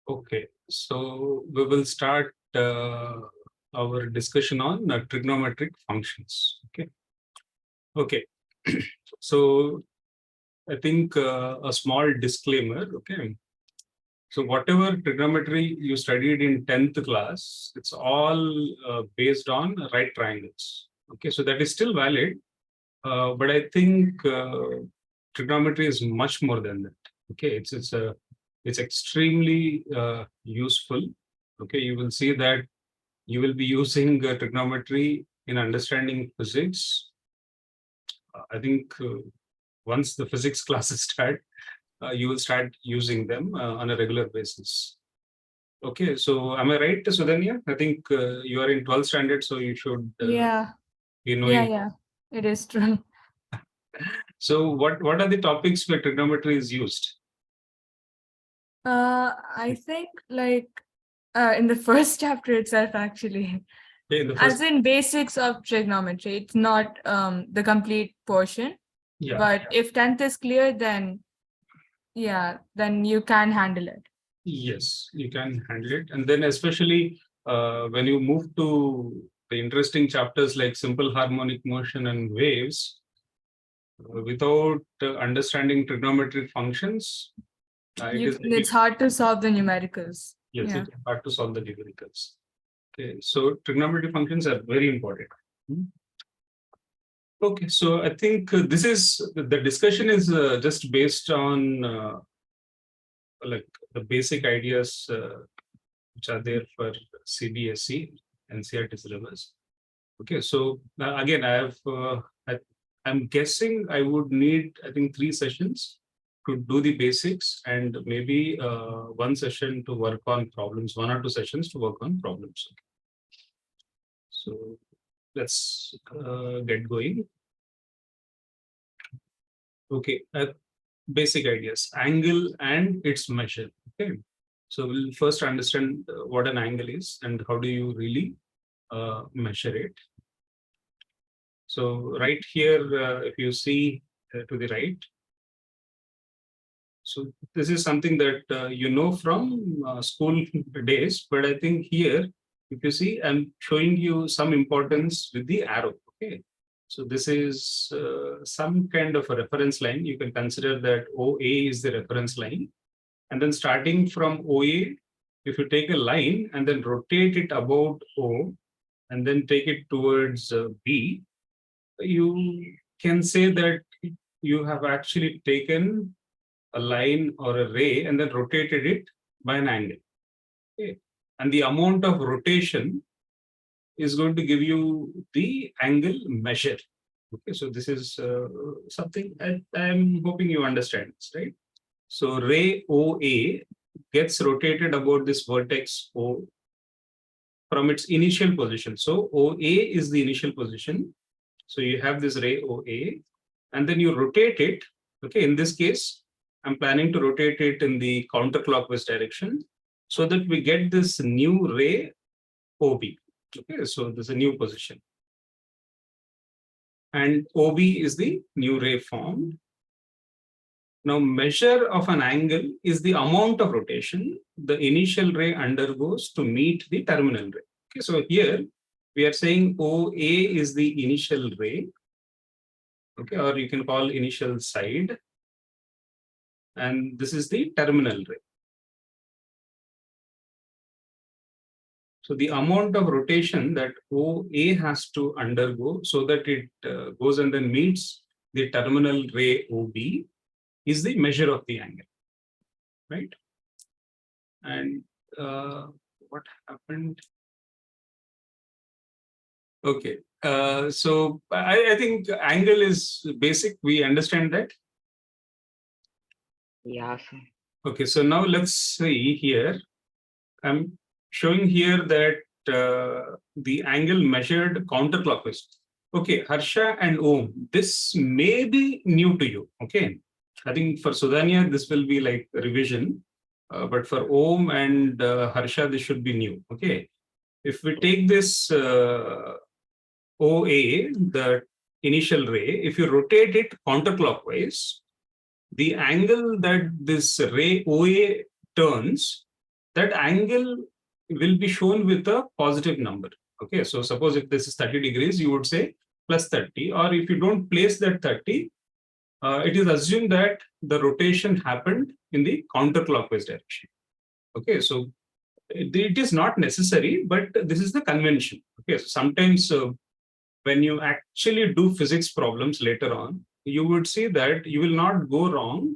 Okay, so we will start our discussion on trigonometric functions. Okay. So I think a small disclaimer. Okay, so whatever trigonometry you studied in 10th class, it's all based on right triangles. Okay, so that is still valid, but I think trigonometry is much more than that. Okay, it's extremely useful. Okay, you will see that you will be using trigonometry in understanding physics. I think once the physics classes start, you will start using them on a regular basis. Okay, so am I right, Sudhanya? I think you are in 12th standard, so you should Yeah, be knowing. yeah, it is true. So what are the topics where trigonometry is used? I think in the first chapter itself, actually, Okay, the as first, in basics of trigonometry. It's not the complete portion, yeah, but if 10th is clear, then then you can handle it. yes, you can handle it. And then especially when you move to the interesting chapters like simple harmonic motion and waves, without understanding trigonometric functions, it is It's hard to solve the numericals. yes, Yeah. it's hard to solve the numericals. Okay, so trigonometric functions are very important. Hmm. Okay, so I think this is the discussion is just based on like the basic ideas which are there for CBSE and CRT syllabus. Okay, so again, I'm guessing I would need, I think, 3 sessions to do the basics and maybe 1 session to work on problems, 1 or 2 sessions to work on problems. Okay. So let's get going. Okay, basic ideas, angle and its measure. Okay, so we'll first understand what an angle is and how do you really measure it. So right here, if you see to the right, so this is something that you know from school days, but I think here, if you see, I'm showing you some importance with the arrow. Okay, so this is some kind of a reference line. You can consider that OA is the reference line, and then starting from OA, if you take a line and then rotate it about O, and then take it towards B, you can say that you have actually taken a line or a ray and then rotated it by an angle. Okay. And the amount of rotation is going to give you the angle measure. Okay, so this is something I'm hoping you understand, right? So ray OA gets rotated about this vertex O from its initial position. So OA is the initial position. So you have this ray OA, and then you rotate it. Okay, in this case, I'm planning to rotate it in the counterclockwise direction so that we get this new ray OB. Okay, so there's a new position. And OB is the new ray formed. Now, measure of an angle is the amount of rotation the initial ray undergoes to meet the terminal ray. Okay, so here we are saying OA is the initial ray, okay, or you can call initial side, and this is the terminal ray. So the amount of rotation that OA has to undergo so that it goes and then meets the terminal ray OB is the measure of the angle, right? And what happened? Okay, so I think angle is basic. We understand that. Yeah, sir. Okay, so now let's see here. I'm showing here that the angle measured counterclockwise. Okay, Harsha and Om, this may be new to you. Okay, I think for Sudhanya, this will be like revision. But for Om and Harsha, this should be new. Okay, if we take this OA, the initial ray, if you rotate it counterclockwise, the angle that this ray OA turns that angle will be shown with a positive number. Okay, so suppose if this is 30 degrees, you would say plus 30, or if you don't place that 30, it is assumed that the rotation happened in the counterclockwise direction. Okay, so it is not necessary, but this is the convention. Okay, so sometimes when you actually do physics problems later on, you would see that you will not go wrong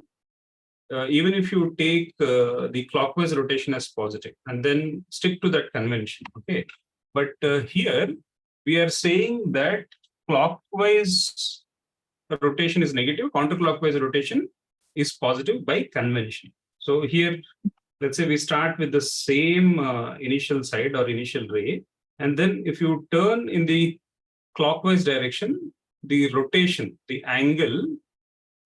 even if you take the clockwise rotation as positive and then stick to that convention. Okay, but here we are saying that clockwise rotation is negative, counterclockwise rotation is positive by convention. So here, let's say we start with the same initial side or initial ray, and then if you turn in the clockwise direction, the rotation, the angle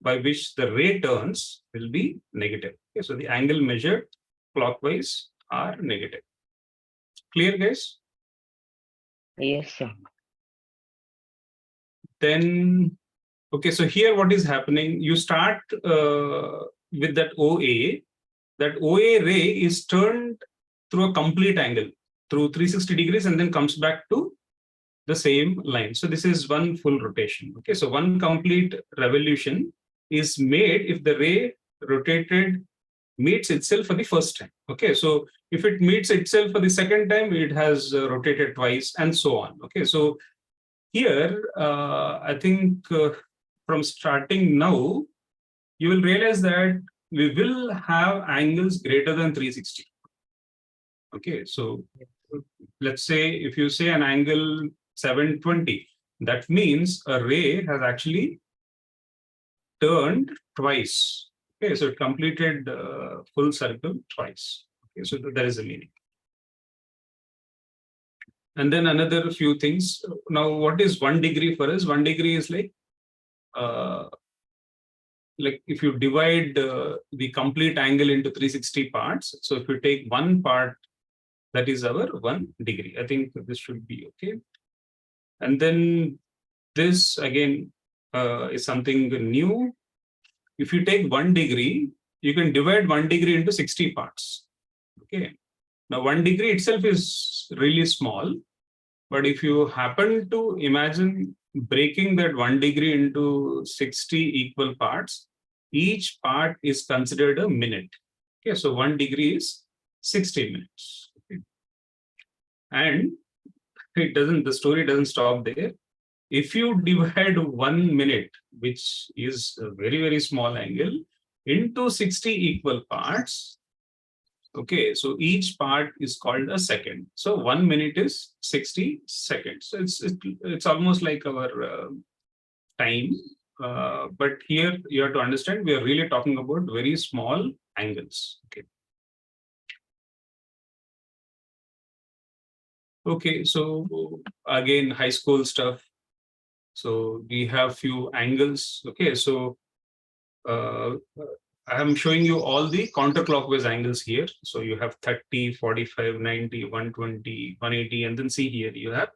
by which the ray turns will be negative. Okay, so the angle measured clockwise are negative. Clear, guys? Yes, sir. Then, okay, so here what is happening? You start with that OA. That OA ray is turned through a complete angle, through 360 degrees, and then comes back to the same line. So this is one full rotation. Okay, so one complete revolution is made if the ray rotated meets itself for the first time. Okay, so if it meets itself for the second time, it has rotated twice, and so on. Okay, so here I think from starting now, you will realize that we will have angles greater than 360. Okay, so let's say if you say an angle 720, that means a ray has actually turned twice. Okay, so it completed full circle twice. Okay, so there is a meaning. And then another few things. Now, what is 1 degree for us? 1 degree is like if you divide the complete angle into 360 parts. So if you take one part, that is our 1 degree. I think this should be okay. And then this again is something new. If you take 1 degree, you can divide 1 degree into 60 parts. Okay. Now 1 degree itself is really small, but if you happen to imagine breaking that 1 degree into 60 equal parts, each part is considered a minute. Okay, so 1 degree is 60 minutes. Okay. And the story doesn't stop there. If you divide 1 minute, which is a very, very small angle, into 60 equal parts, okay, so each part is called a second. So 1 minute is 60 seconds. So it's almost like our time. But here you have to understand, we are really talking about very small angles. Okay. Okay, so again, high school stuff. So we have few angles. Okay, so I am showing you all the counterclockwise angles here. So you have 30, 45, 90, 120, 180, and then see here you have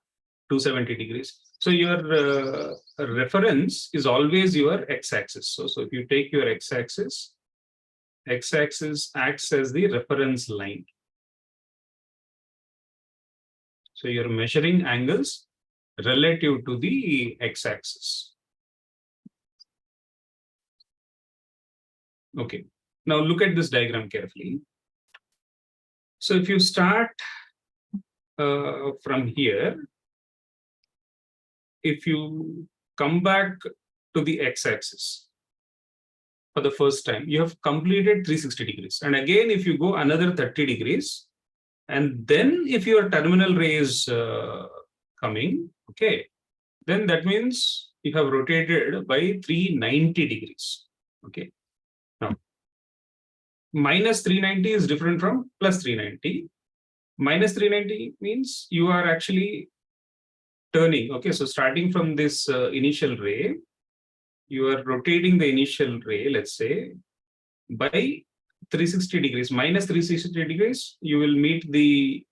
270 degrees. So your reference is always your x-axis. So if you take your x-axis acts as the reference line. So you're measuring angles relative to the x-axis. Okay, now look at this diagram carefully. So if you start from here, if you come back to the x-axis for the first time, you have completed 360 degrees. And again, if you go another 30 degrees, and then if your terminal ray is coming, okay, then that means you have rotated by 390 degrees. Okay. Now, minus 390 is different from plus 390. Minus 390 means you are actually turning. Okay, so starting from this initial ray, you are rotating the initial ray, let's say, by 360 degrees. Minus 360 degrees, you will meet the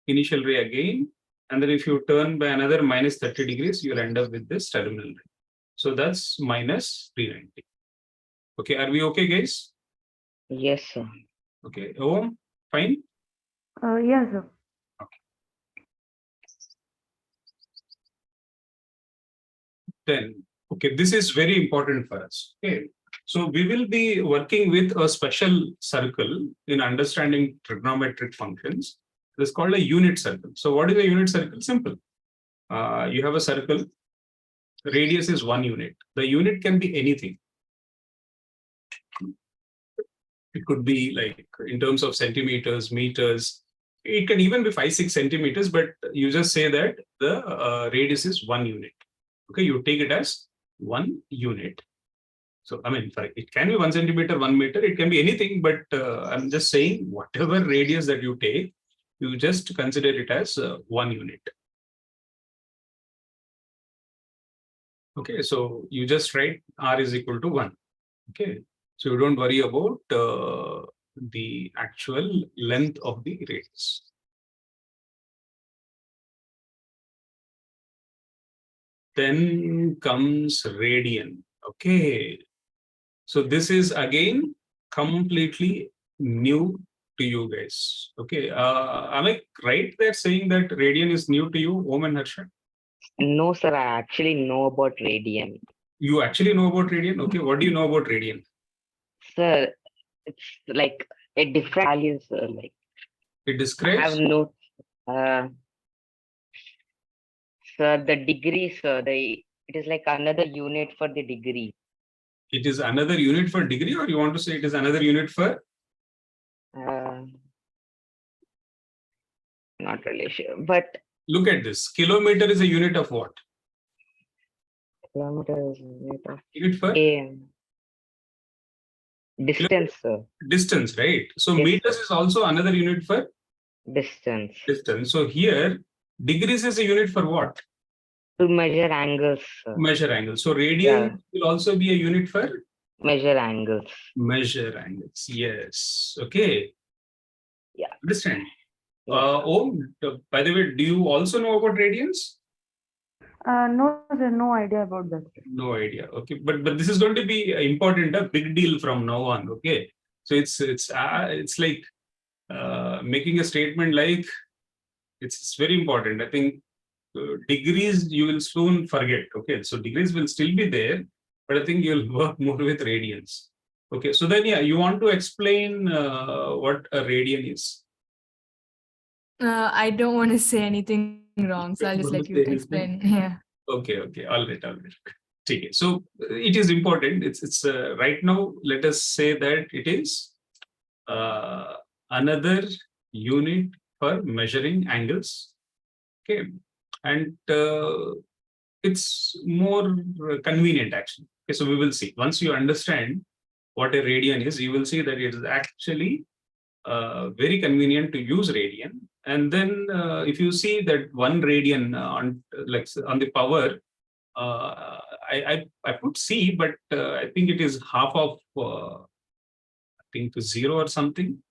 initial ray again. And then if you turn by another minus 30 degrees, you'll end up with this terminal ray. So that's minus 390. Okay, are we okay, guys? Yes, sir. Okay, Om? Fine? Yes, sir. Then, okay, this is very important for us. Okay. So we will be working with a special circle in understanding trigonometric functions. It's called a unit circle. So what is a unit circle? Simple. You have a circle, radius is 1 unit. The unit can be anything. It could be like in terms of centimeters, meters. It can even be 5-6 centimeters, but you just say that the radius is 1 unit. Okay, you take it as 1 unit. So, I mean, sorry, it can be 1 centimeter, 1 meter, it can be anything, but I'm just saying whatever radius that you take, you just consider it as 1 unit. Okay, so you just write r is equal to 1. Okay, so you don't worry about the actual length of the radius. Then comes radian. Okay, so this is again completely new to you guys. Okay, am I right there saying that radian is new to you, Om and Harsha? No, sir, I actually know about radian. You actually know about radian? Okay, what do you know about radian? Sir, it's like a different value, sir. Like It I have describes, no, sir, the degree, sir, it is like another unit for the degree. it is another unit for degree, or you want to say it is another unit for? Not really sure, but Look at this. Kilometer is a unit of what? kilometer is unit of Unit for distance, sir. distance, right? So Yes, meters sir. is also another unit for Distance. distance. So here, degrees is a unit for what? To measure angles, sir. Measure angle. So radian Yeah. will also be a unit for Measure angles. measure angles. Yes. Okay. Yeah. Understand? Yes, By the way, do you also know about radians? No, sir, no idea about that. No idea. Okay, but this is going to be important, a big deal from now on. Okay, so it's like making a statement like it's very important. I think degrees you will soon forget. Okay, so degrees will still be there, but I think you'll work more with radians. Okay, so then yeah, you want to explain what a radian is? I don't want to say anything wrong, so I'll just let you explain. Yeah. Okay, all right. Take it. So it is important. It's right now. Let us say that it is another unit for measuring angles. Okay, and it's more convenient actually. Okay, so we will see. Once you understand what a radian is, you will see that it is actually very convenient to use radian. And then if you see that 1 radian on the power, I put C, but I think it is half of I think 0 or something.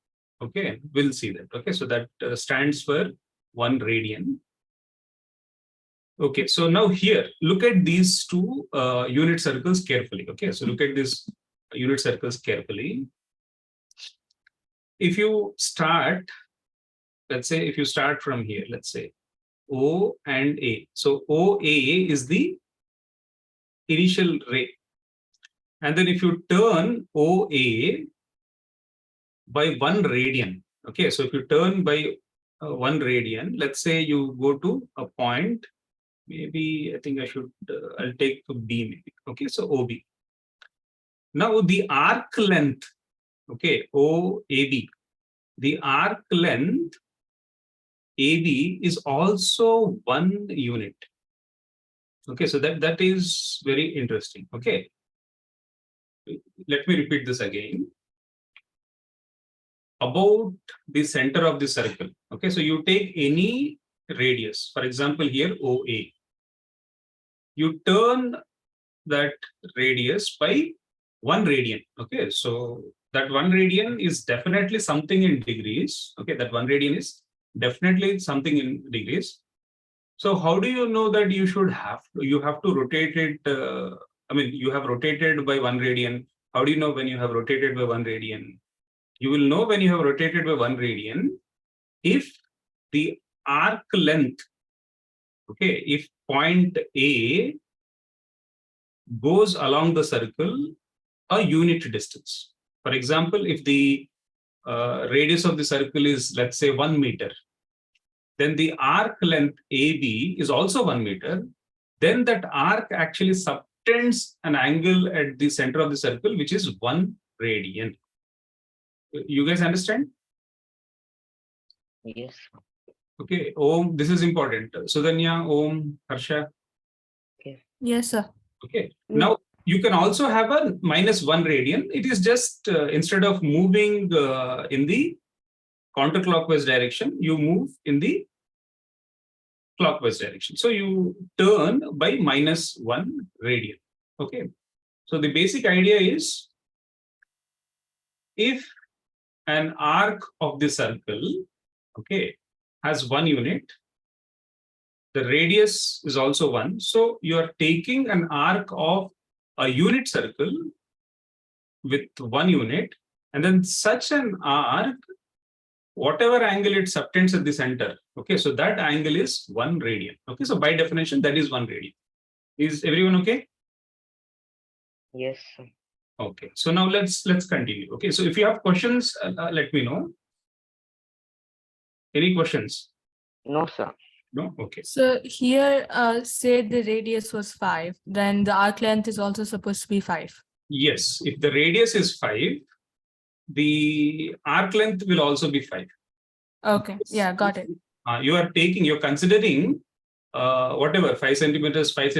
Okay, we'll see that. Okay, so that stands for 1 radian. Okay, so now here, look at these two unit circles carefully. Okay, so look at these unit circles carefully. If you start, let's say, if you start from here, let's say O and A. So OA is the initial ray. And then if you turn OA by 1 radian, okay, so if you turn by 1 radian, let's say you go to a point, maybe I think I'll take B maybe, okay, so OB. Now the arc length, okay, OAB, the arc length AB is also 1 unit. Okay, so that is very interesting. Okay, let me repeat this again. About the center of the circle. Okay, so you take any radius, for example, here OA. You turn that radius by 1 radian. Okay, so that 1 radian is definitely something in degrees. Okay, that 1 radian is definitely something in degrees. So how do you know that you have to rotate it? I mean, you have rotated by 1 radian. How do you know when you have rotated by 1 radian? You will know when you have rotated by 1 radian if the arc length, okay, if point A goes along the circle a unit distance. For example, if the radius of the circle is, let's say, 1 meter, then the arc length AB is also 1 meter, then that arc actually subtends an angle at the center of the circle, which is 1 radian. You guys understand? Yes. Okay, Om, this is important. Sudhanya, Om, Harsha. Yes, sir. Okay, now you can also have a -1 radian. It is just instead of moving in the counterclockwise direction, you move in the clockwise direction. So you turn by -1 radian. Okay, so the basic idea is if an arc of the circle, okay, has 1 unit, the radius is also 1. So you are taking an arc of a unit circle with 1 unit, and then such an arc, whatever angle it subtends at the center, okay, so that angle is 1 radian. Okay, so by definition, that is 1 radian. Is everyone okay? Yes, sir. Okay, so now let's continue. Okay, so if you have questions, let me know. Any questions? No, sir. No? Okay. So here, say the radius was 5, then the arc length is also supposed to be 5. Yes, if the radius is 5, the arc length will also be 5. Okay, yeah, got it. You're considering whatever 5 centimeters, 5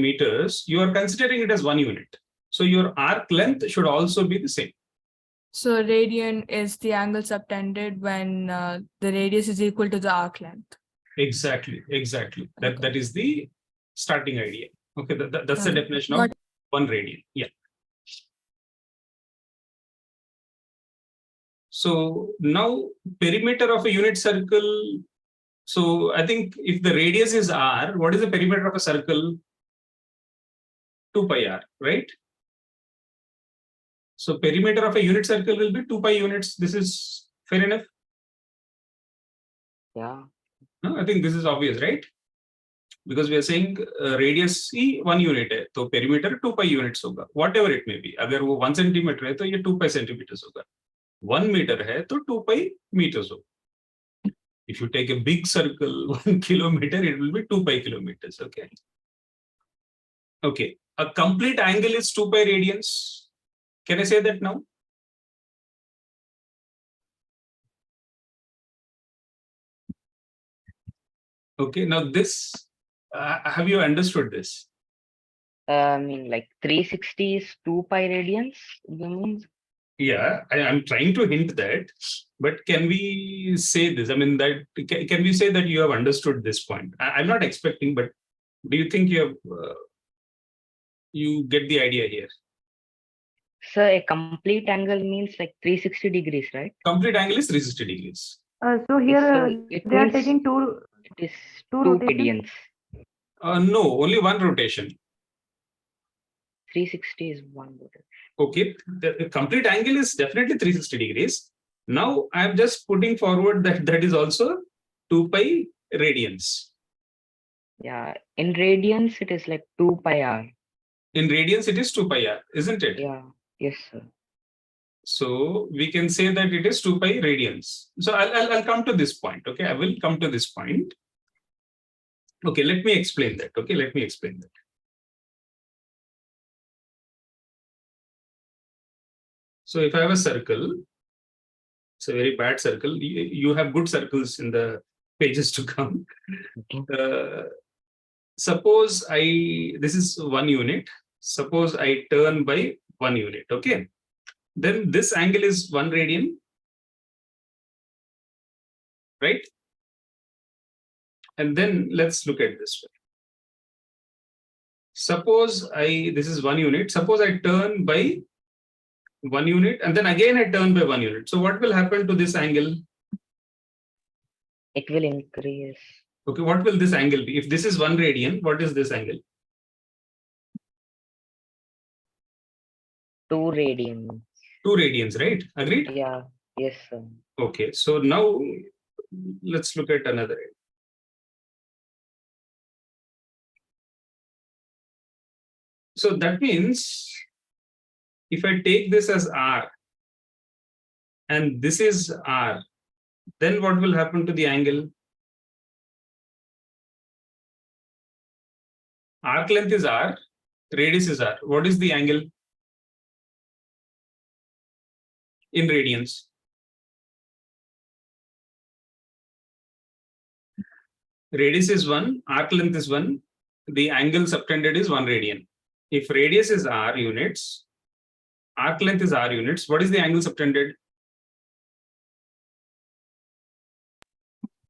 meters, you are considering it as 1 unit. So your arc length should also be the same. So radian is the angle subtended when the radius is equal to the arc length. Exactly. That is the starting idea. Okay, that's the definition of Got it. 1 radian. Yeah. So now perimeter of a unit circle. So I think if the radius is r, what is the perimeter of a circle? 2 pi r, right? So perimeter of a unit circle will be 2 pi units. This is fair enough? Yeah. No, I think this is obvious, right? Because we are saying radius he 1 unit है, तो perimeter 2 pi units होगा, whatever it may be. अगर वो 1 centimeter है, तो ये 2 pi centimeters होगा. 1 meter है, तो 2 pi meters होगा. If you take a big circle, 1 kilometer, it will be 2 pi kilometers. Okay. Okay. A complete angle is 2 pi radians. Can I say that now? Okay. Now this, have you understood this? I mean, like 360 is 2 pi radians. You mean? Yeah, I'm trying to hint that, but can we say this? I mean, that can we say that you have understood this point? I'm not expecting, but do you think you have you get the idea here? So a complete angle means like 360 degrees, right? Complete angle is 360 degrees. So here So it they are means taking two it is two 2 rotations? radians. No, only one rotation. 360 is 1 rotation. Okay, the complete angle is definitely 360 degrees. Now I'm just putting forward that that is also 2 pi radians. Yeah. In radians, it is like 2 pi r. In radians, it is 2 pi r, isn't it? Yeah. Yes, sir. So we can say that it is 2 pi radians. So I'll come to this point. Okay, I will come to this point. Okay, let me explain that. Okay, let me explain that. So if I have a circle, it's a very bad circle. You have good circles in the pages to come. Suppose this is 1 unit. Suppose I turn by 1 unit. Okay. Then this angle is 1 radian, right? And then let's look at this way. Suppose this is 1 unit. Suppose I turn by 1 unit and then again I turn by 1 unit. So what will happen to this angle? It will increase. Okay, what will this angle be? If this is 1 radian, what is this angle? 2 radians. 2 radians, right? Agreed? Yeah. Yes, sir. Okay, so now let's look at another. So that means if I take this as R and this is R, then what will happen to the angle? Arc length is R, radius is R. What is the angle in radians? Radius is 1, arc length is 1, the angle subtended is 1 radian. If radius is R units, arc length is R units, what is the angle subtended?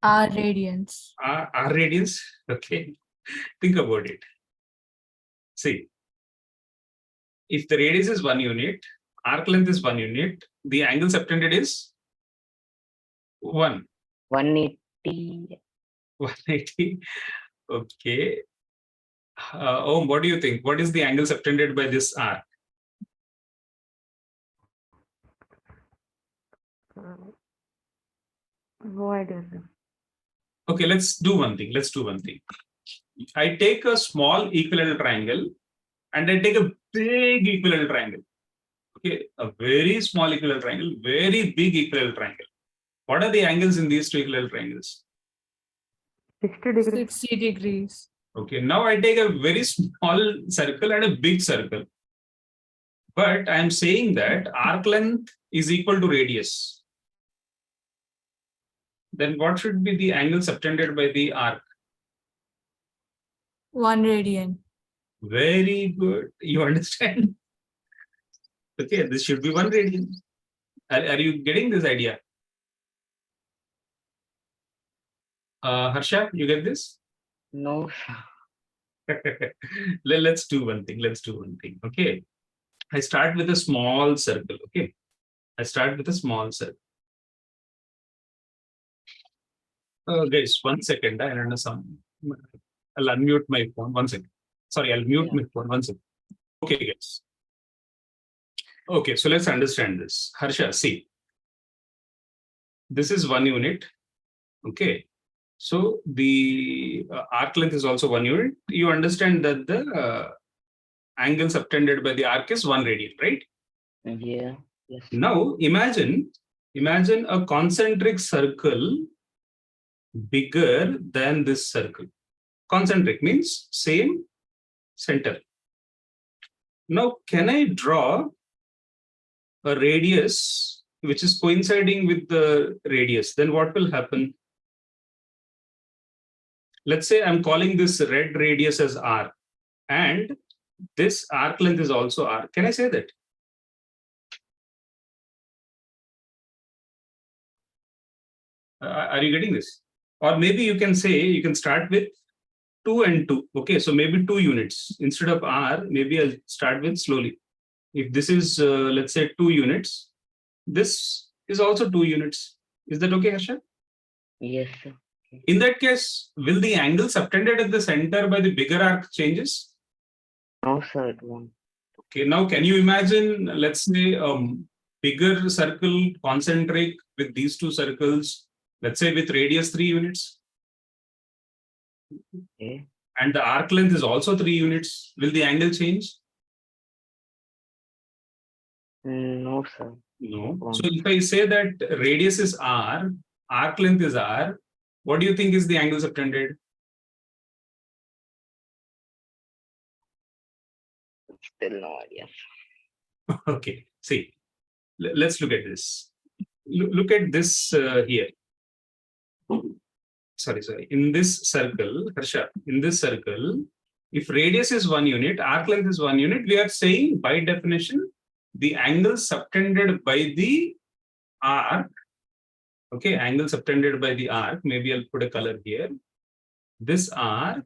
R radians. R radians. Okay, think about it. See, if the radius is 1 unit, arc length is 1 unit, the angle subtended is 1. 180. 180. Okay. What do you think? What is the angle subtended by this arc? No idea, sir. Okay, let's do one thing. I take a small equilateral triangle and I take a big equilateral triangle. Okay, a very small equilateral triangle, very big equilateral triangle. What are the angles in these two equilateral triangles? 60 degrees. 60 degrees. Okay, now I take a very small circle and a big circle. But I am saying that arc length is equal to radius. Then what should be the angle subtended by the arc? 1 radian. Very good. You understand? Okay, this should be 1 radian. Are you getting this idea? Harsha, you get this? No, sir. Let's do one thing. Okay. I start with a small circle. Okay. Guys, 1 second. I don't know some. I'll unmute my phone. 1 second. Sorry, I'll mute my phone. 1 second. Okay, guys. Okay, so let's understand this. Harsha, see. This is 1 unit. Okay. So the arc length is also 1 unit. You understand that the angle subtended by the arc is 1 radian, right? Yeah. Yes. Now imagine a concentric circle bigger than this circle. Concentric means same center. Now can I draw a radius which is coinciding with the radius? Then what will happen? Let's say I'm calling this red radius as R and this arc length is also R. Can I say that? Are you getting this? Or maybe you can say, you can start with 2 and 2. Okay, so maybe 2 units. Instead of R, maybe I'll start with slowly. If this is, let's say 2 units, this is also 2 units. Is that okay, Harsha? Yes, sir. In that case, will the angle subtended at the center by the bigger arc changes? No, sir, it won't. Okay, now can you imagine, let's say bigger circle concentric with these 2 circles, let's say with radius 3 units. Okay. And the arc length is also 3 units. Will the angle change? No, sir. No. So if I say that radius is R, arc length is R, what do you think is the angle subtended? Still no idea. Okay, see, let's look at this. Look at this here. Sorry. In this circle, Harsha, if radius is 1 unit, arc length is 1 unit, we are saying by definition, the angle subtended by the arc, okay, angle subtended by the arc, maybe I'll put a color here. This arc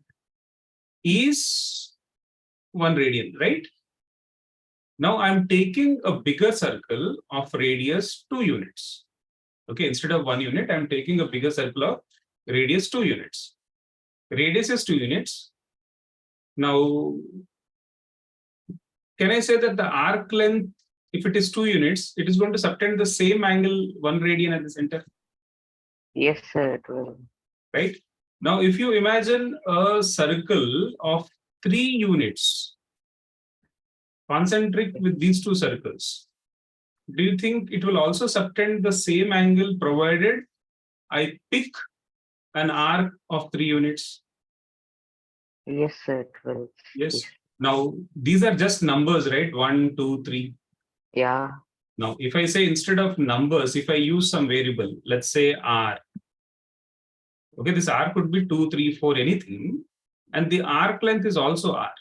is 1 radian, right? Now I'm taking a bigger circle of radius 2 units. Okay, instead of 1 unit, I'm taking a bigger circle of radius 2 units. Radius is 2 units. Now, can I say that the arc length if it is 2 units, it is going to subtend the same angle 1 radian at the center, Yes, sir, it will. right? Now, if you imagine a circle of 3 units, concentric with these 2 circles, do you think it will also subtend the same angle provided I pick an arc of 3 units? Yes, sir, it will. Yes. Now, these are just numbers, right? 1, 2, 3. Yeah. Now, if I say instead of numbers, if I use some variable, let's say R. Okay, this R could be 2, 3, 4, anything. And the arc length is also R.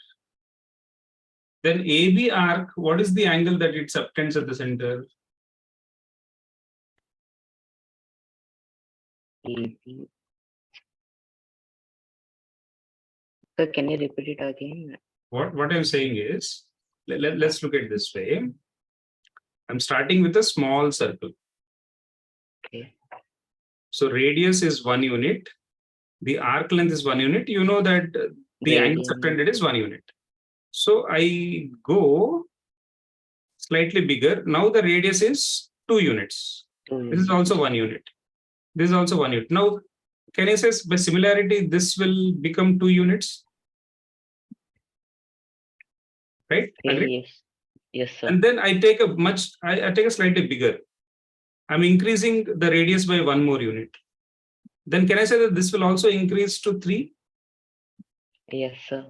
Then AB arc, what is the angle that it subtends at the center? AB. So can you repeat it again? What I'm saying is, let's look at this way. I'm starting with a small circle. Okay. So radius is 1 unit. The arc length is 1 unit. You know that the angle Radian. subtended is 1 unit. So I go slightly bigger. Now the radius is 2 units. This is also 1 unit. This is also 1 unit. Now, can I say by similarity, this will become 2 units? Right? Agree? Yes. Yes, sir. And then I take I take a slightly bigger. I'm increasing the radius by 1 more unit. Then can I say that this will also increase to 3? Yes, sir.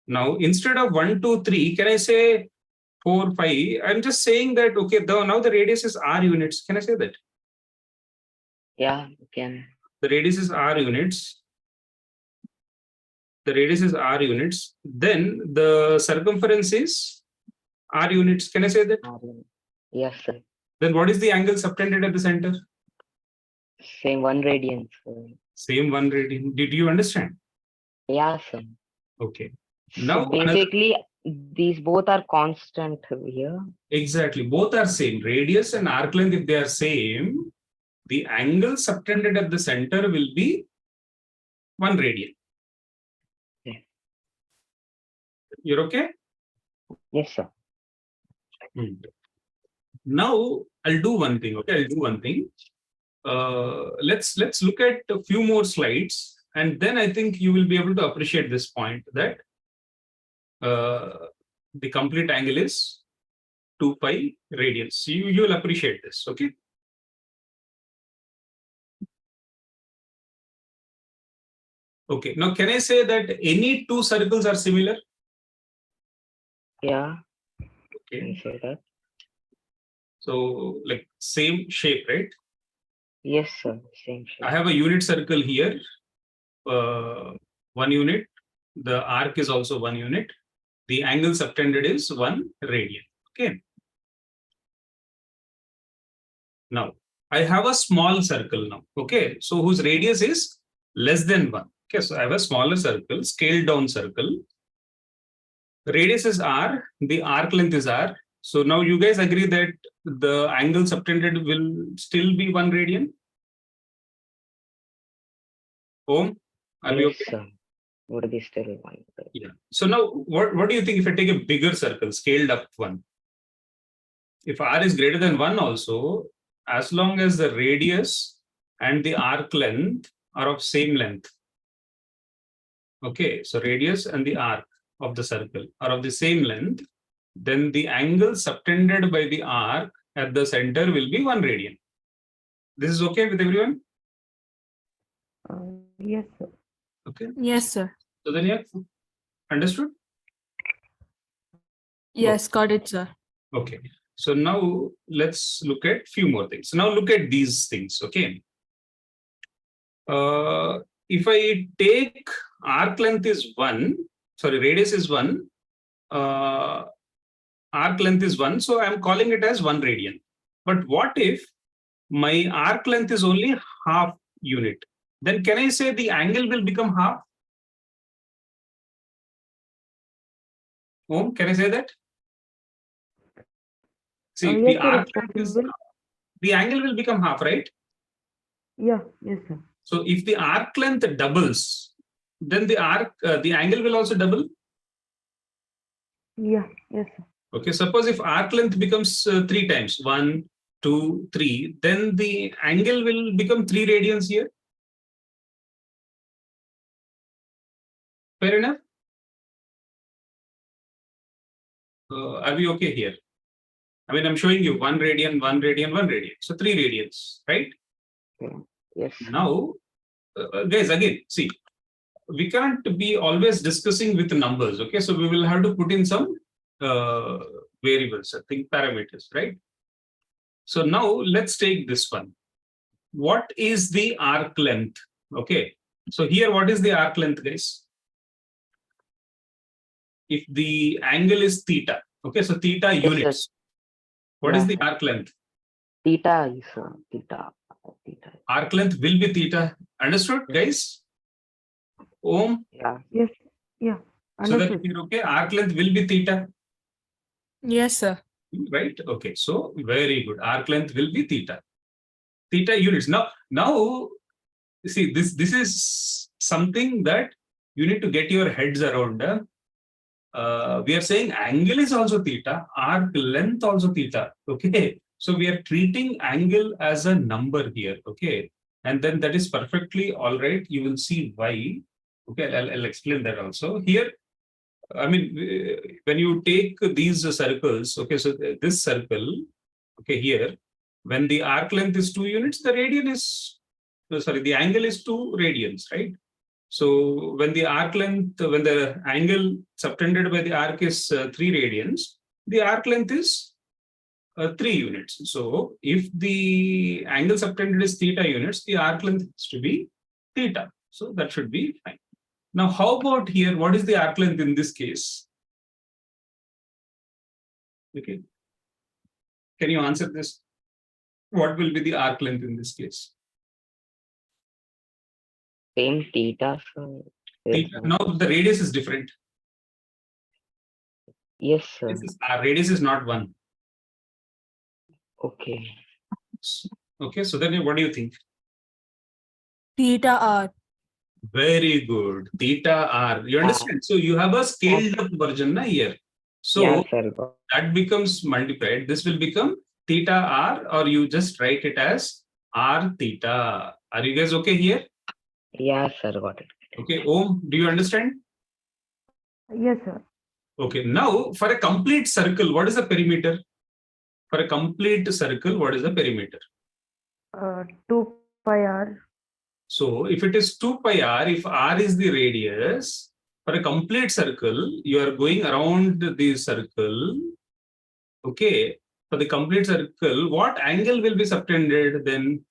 Now, instead of 1, 2, 3, can I say 4, 5? I'm just saying that, okay, now the radius is R units. Can I say that? Yeah, you can. The radius is R units. The radius is R units. Then the circumference is R units. Can I say that? Yes, sir. Then what is the angle subtended at the center? Same 1 radian. Sir. Same 1 radian. Did you understand? Yeah, sir. Okay. So Now basically, these both are constant here. exactly. Both are same. Radius and arc length, if they are same, the angle subtended at the center will be 1 radian. Okay. You're okay? Yes, sir. Now I'll do one thing. Okay, I'll do one thing. Let's look at a few more slides, and then I think you will be able to appreciate this point that the complete angle is 2 pi radians. You will appreciate this. Okay. Okay. Now, can I say that any 2 circles are similar? Yeah. Can Okay. you say that? So, like same shape, right? Yes, sir. Same shape. I have a unit circle here, 1 unit. The arc is also 1 unit. The angle subtended is 1 radian. Okay. Now, I have a small circle now. Okay. So, whose radius is less than 1. Okay. So, I have a smaller circle, scaled down circle. The radius is R. The arc length is R. So, now you guys agree that the angle subtended will still be 1 radian? Om, are we Yes, okay? sir. Would be still 1. Yeah. So now, what do you think if I take a bigger circle, scaled up one? If R is greater than 1 also, as long as the radius and the arc length are of same length. Okay, so radius and the arc of the circle are of the same length, then the angle subtended by the arc at the center will be 1 radian. This is okay with everyone? Yes, sir. Okay. Yes, sir. So then, yeah, understood? Yes, got it, sir. Okay. So now let's look at few more things. Now look at these things. Okay. If I take arc length is 1, sorry, radius is 1, arc length is 1. So I'm calling it as 1 radian. But what if my arc length is only half unit? Then can I say the angle will become half? Om, can I say that? See, Yes, the sir, arc it's length is, possible. the angle will become half, right? Yeah, yes, sir. So if the arc length doubles, then the angle will also double. Yeah, yes, sir. Okay, suppose if arc length becomes 3 times, 1, 2, 3, then the angle will become 3 radians here. Fair enough? Are we okay here? I mean, I'm showing you 1 radian, 1 radian, 1 radian. So 3 radians, right? Yes. Now, guys, again, see, we can't be always discussing with numbers. Okay, so we will have to put in some variables, I think parameters, right? So now let's take this one. What is the arc length? Okay, so here, what is the arc length, guys? If the angle is theta, okay, so theta Yes, units. sir. What is Yeah. the arc length? Theta is theta. Arc length will be theta. Understood, guys? Om? Yeah. Yes. Yeah. So that Understood. you're okay, arc length will be theta, Yes, sir. right? Okay, so very good. Arc length will be theta. Theta units. Now, see, this is something that you need to get your heads around. We are saying angle is also theta, arc length also theta. Okay, so we are treating angle as a number here. Okay, and then that is perfectly all right. You will see why. Okay, I'll explain that also here. I mean, when you take these circles, okay, so this circle, okay, here, when the arc length is 2 units, the radian is, the angle is 2 radians, right? So when the arc length, when the angle subtended by the arc is 3 radians, the arc length is 3 units. So if the angle subtended is theta units, the arc length has to be theta. So that should be fine. Now, how about here? What is the arc length in this case? Okay. Can you answer this? What will be the arc length in this case? Same theta, sir. Theta. Now the radius is different. Yes, sir. Radius is not 1. Okay. Okay, so then what do you think? Theta R. Very good. Theta R. You understand? So you have a scaled up version here. So Yeah, sir. that becomes multiplied. This will become theta R, or you just write it as R theta. Are you guys okay here? Yeah, sir. Got it. Okay, Om, do you understand? Yes, sir. Okay, now for a complete circle, what is the perimeter? For a complete circle, what is the perimeter? 2 pi r. So if it is 2 pi r, if r is the radius, for a complete circle, you are going around the circle. Okay, for the complete circle, what angle will be subtended then?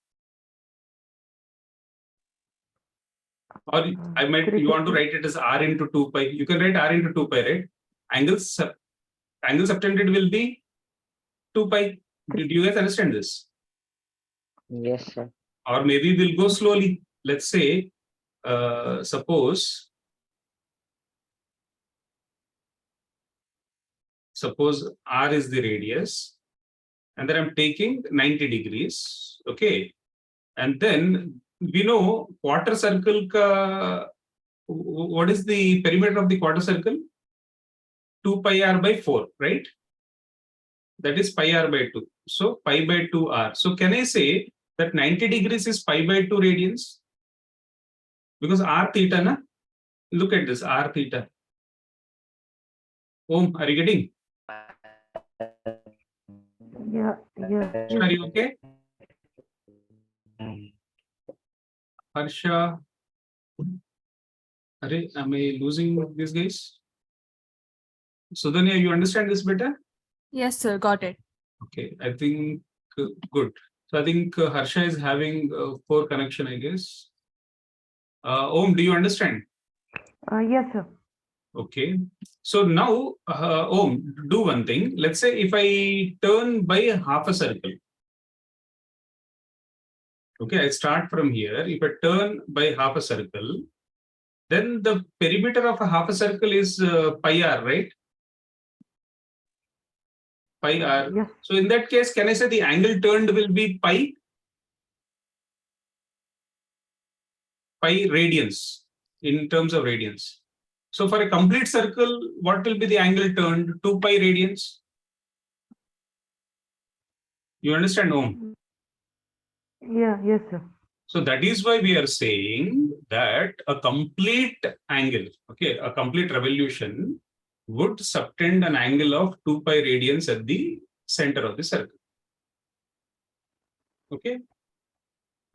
Or you want to write it as r into 2 pi. You can write r into 2 pi, right? Angle subtended will be 2 pi. Did you guys understand this? Yes, sir. Or maybe we'll go slowly. Let's say, suppose r is the radius, and then I'm taking 90 degrees. Okay, and then we know quarter circle what is the perimeter of the quarter circle? 2 pi r by 4, right? That is pi r by 2. So pi by 2 r. So can I say that 90 degrees is pi by 2 radians? Because r theta, na? Look at this, r theta. Om, are you getting? Yeah. Yes. Are you okay? Harsha. Am I losing these guys? Sudhanya, you understand this better? Yes, sir. Got it. Okay, I think good. So I think Harsha is having poor connection, I guess. Om, do you understand? Yes, sir. Okay. So now, Om, do one thing. Let's say if I turn by half a circle. Okay, I start from here. If I turn by half a circle, then the perimeter of a half a circle is pi r, right? Pi r. Yes. So in that case, can I say the angle turned will be pi radians in terms of radians? So for a complete circle, what will be the angle turned? 2 pi radians. You understand ohm? Yeah, yes, sir. So that is why we are saying that a complete angle, okay, a complete revolution would subtend an angle of 2 pi radians at the center of the circle. Okay.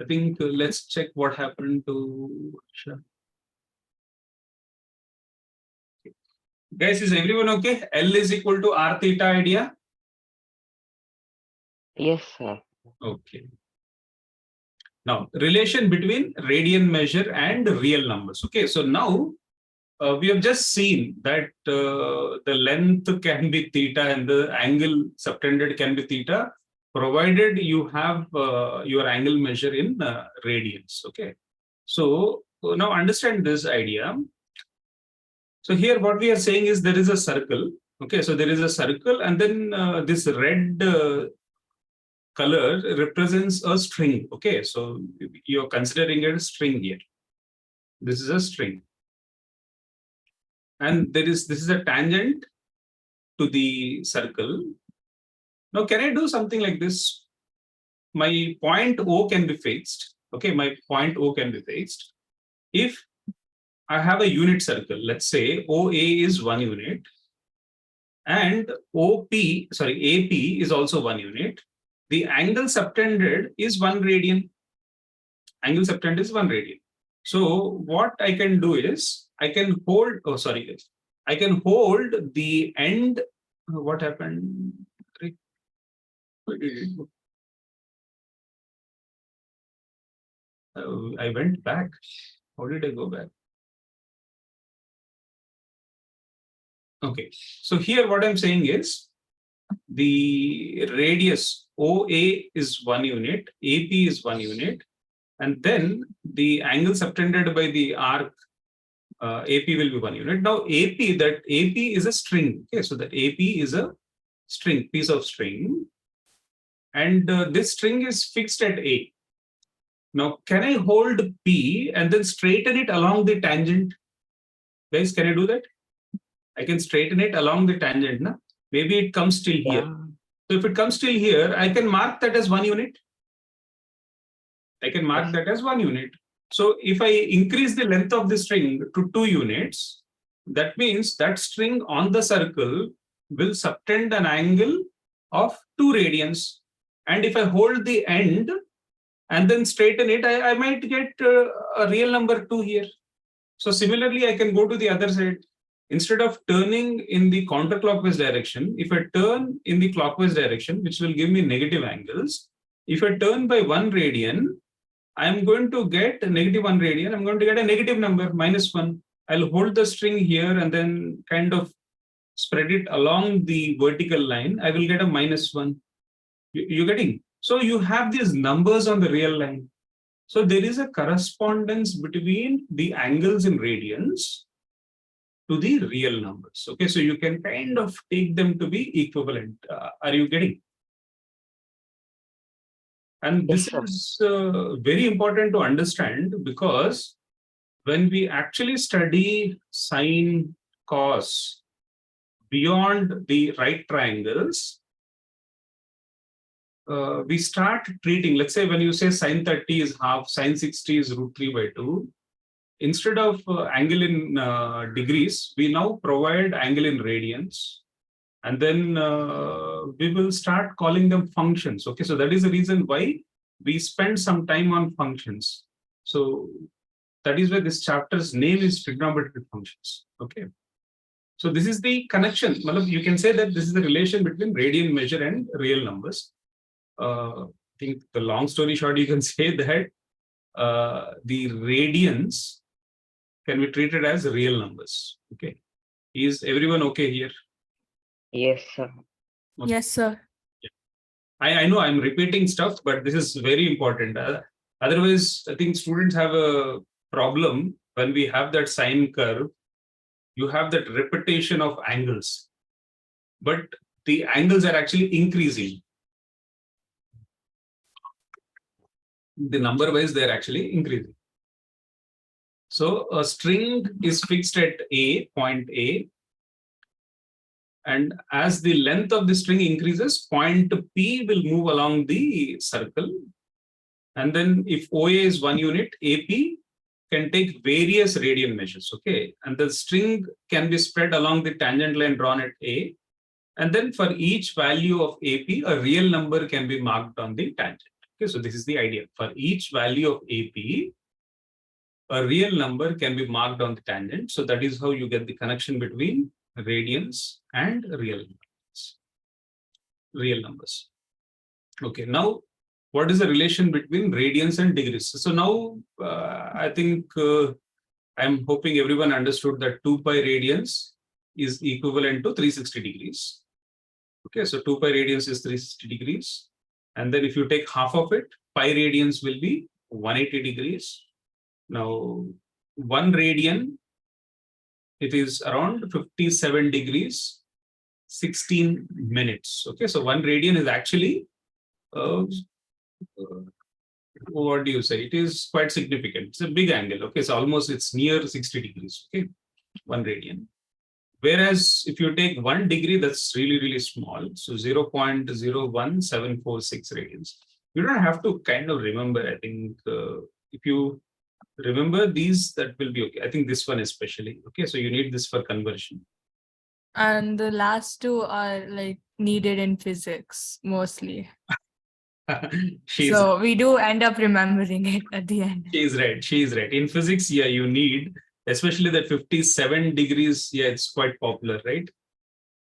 I think let's check what happened to. Guys, is everyone okay? L is equal to r theta idea? Yes, sir. Okay. Now, relation between radian measure and real numbers. Okay, so now we have just seen that the length can be theta and the angle subtended can be theta, provided you have your angle measure in radians. Okay, so now understand this idea. So here what we are saying is there is a circle. Okay, so there is a circle and then this red color represents a string. Okay, so you're considering it a string here. This is a string. And this is a tangent to the circle. Now, can I do something like this? My point O can be fixed. Okay, my point O can be fixed. If I have a unit circle, let's say OA is 1 unit and AP is also 1 unit. The angle subtended is 1 radian. Angle subtended is 1 radian. So what I can do is I can hold, I can hold the end. What happened? Where did it go? I went back. How did I go back? Okay, so here what I'm saying is the radius OA is 1 unit, AP is 1 unit, and then the angle subtended by the arc AP will be 1 unit. Now AP is a string. Okay, so that AP is a string, piece of string, and this string is fixed at A. Now, can I hold P and then straighten it along the tangent? Guys, can I do that? I can straighten it along the tangent. Na? Maybe it comes till here. So if it comes till here, I can mark that as 1 unit. I can mark that as 1 unit. So if I increase the length of the string to 2 units, that means that string on the circle will subtend an angle of 2 radians. And if I hold the end and then straighten it, I might get a real number 2 here. So similarly, I can go to the other side. Instead of turning in the counterclockwise direction, if I turn in the clockwise direction, which will give me negative angles, if I turn by 1 radian, I'm going to get a negative 1 radian. I'm going to get a negative number, -1. I'll hold the string here and then kind of spread it along the vertical line. I will get a -1. You're getting? So you have these numbers on the real line. So there is a correspondence between the angles in radians to the real numbers. Okay, so you can kind of take them to be equivalent. Are you getting? And this is very important to understand because when we actually study sine, cos beyond the right triangles, we start treating, let's say when you say sine 30 is half, sine 60 is √3/2, instead of angle in degrees, we now provide angle in radians. And then we will start calling them functions. Okay, so that is the reason why we spend some time on functions. So that is why this chapter's name is Trigonometric Functions. Okay, so this is the connection. You can say that this is the relation between radian measure and real numbers. I think the long story short, you can say that the radians can be treated as real numbers. Okay, is everyone okay here? Yes, sir. Okay. Yes, sir. I know I'm repeating stuff, but this is very important. Otherwise, I think students have a problem when we have that sine curve. You have that repetition of angles, but the angles are actually increasing. The number wise, they're actually increasing. So a string is fixed at A, point A, And as the length of the string increases, point P will move along the circle. And then if OA is 1 unit, AP can take various radian measures, okay? And the string can be spread along the tangent line drawn at A. And then for each value of AP, a real number can be marked on the tangent. Okay, so this is the idea. For each value of AP, a real number can be marked on the tangent. So that is how you get the connection between radians and real numbers. Okay, now what is the relation between radians and degrees? So now I think I'm hoping everyone understood that 2 pi radians is equivalent to 360 degrees. Okay, so 2 pi radians is 360 degrees. And then if you take half of it, pi radians will be 180 degrees. Now, 1 radian, it is around 57 degrees, 16 minutes. Okay, so 1 radian is actually, what do you say? It is quite significant. It's a big angle. Okay, so almost it's near 60 degrees. Okay, 1 radian. Whereas if you take 1 degree, that's really, really small. So 0.01746 radians. You don't have to kind of remember. I think if you remember these, that will be okay. I think this one especially. Okay, so you need this for conversion. And the last two are like needed in physics mostly. So we do end up remembering it at the end. She is right. She is right. In physics, yeah, you need, especially that 57 degrees. Yeah, it's quite popular, right?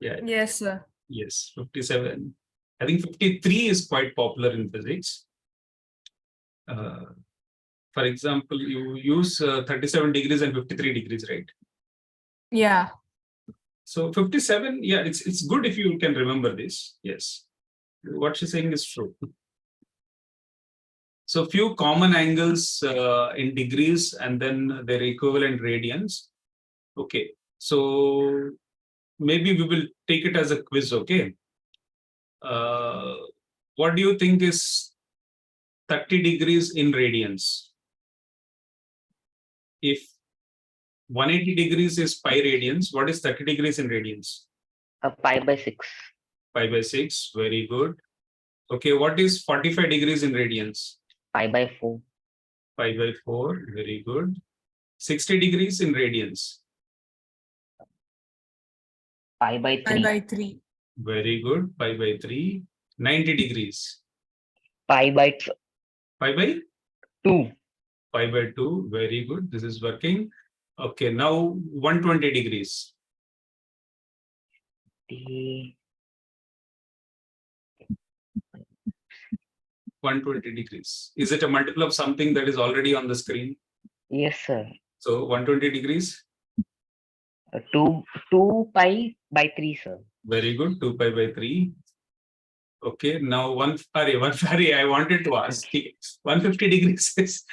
Yeah. Yes, sir. Yes, 57. I think 53 is quite popular in physics. For example, you use 37 degrees and 53 degrees, right? Yeah. So 57, yeah, it's good if you can remember this. Yes. What she's saying is true. So few common angles in degrees and then their equivalent radians. Okay. So maybe we will take it as a quiz, okay? What do you think is 30 degrees in radians? If 180 degrees is pi radians, what is 30 degrees in radians? Pi by 6. Pi by 6, very good. Okay, what is 45 degrees in radians? Pi by 4. Pi by 4, very good. 60 degrees in radians? Pi by 3. Pi by 3. Very good, pi by 3. 90 degrees? Pi by 2. Pi by 2, very good. This is working. Okay, now 120 degrees. 120 degrees. Is it a multiple of something that is already on the screen? Yes, sir. So 120 degrees? 2 pi by 3, sir. Very good, 2 pi by 3. Okay, now sorry, I wanted to ask. 150 degrees is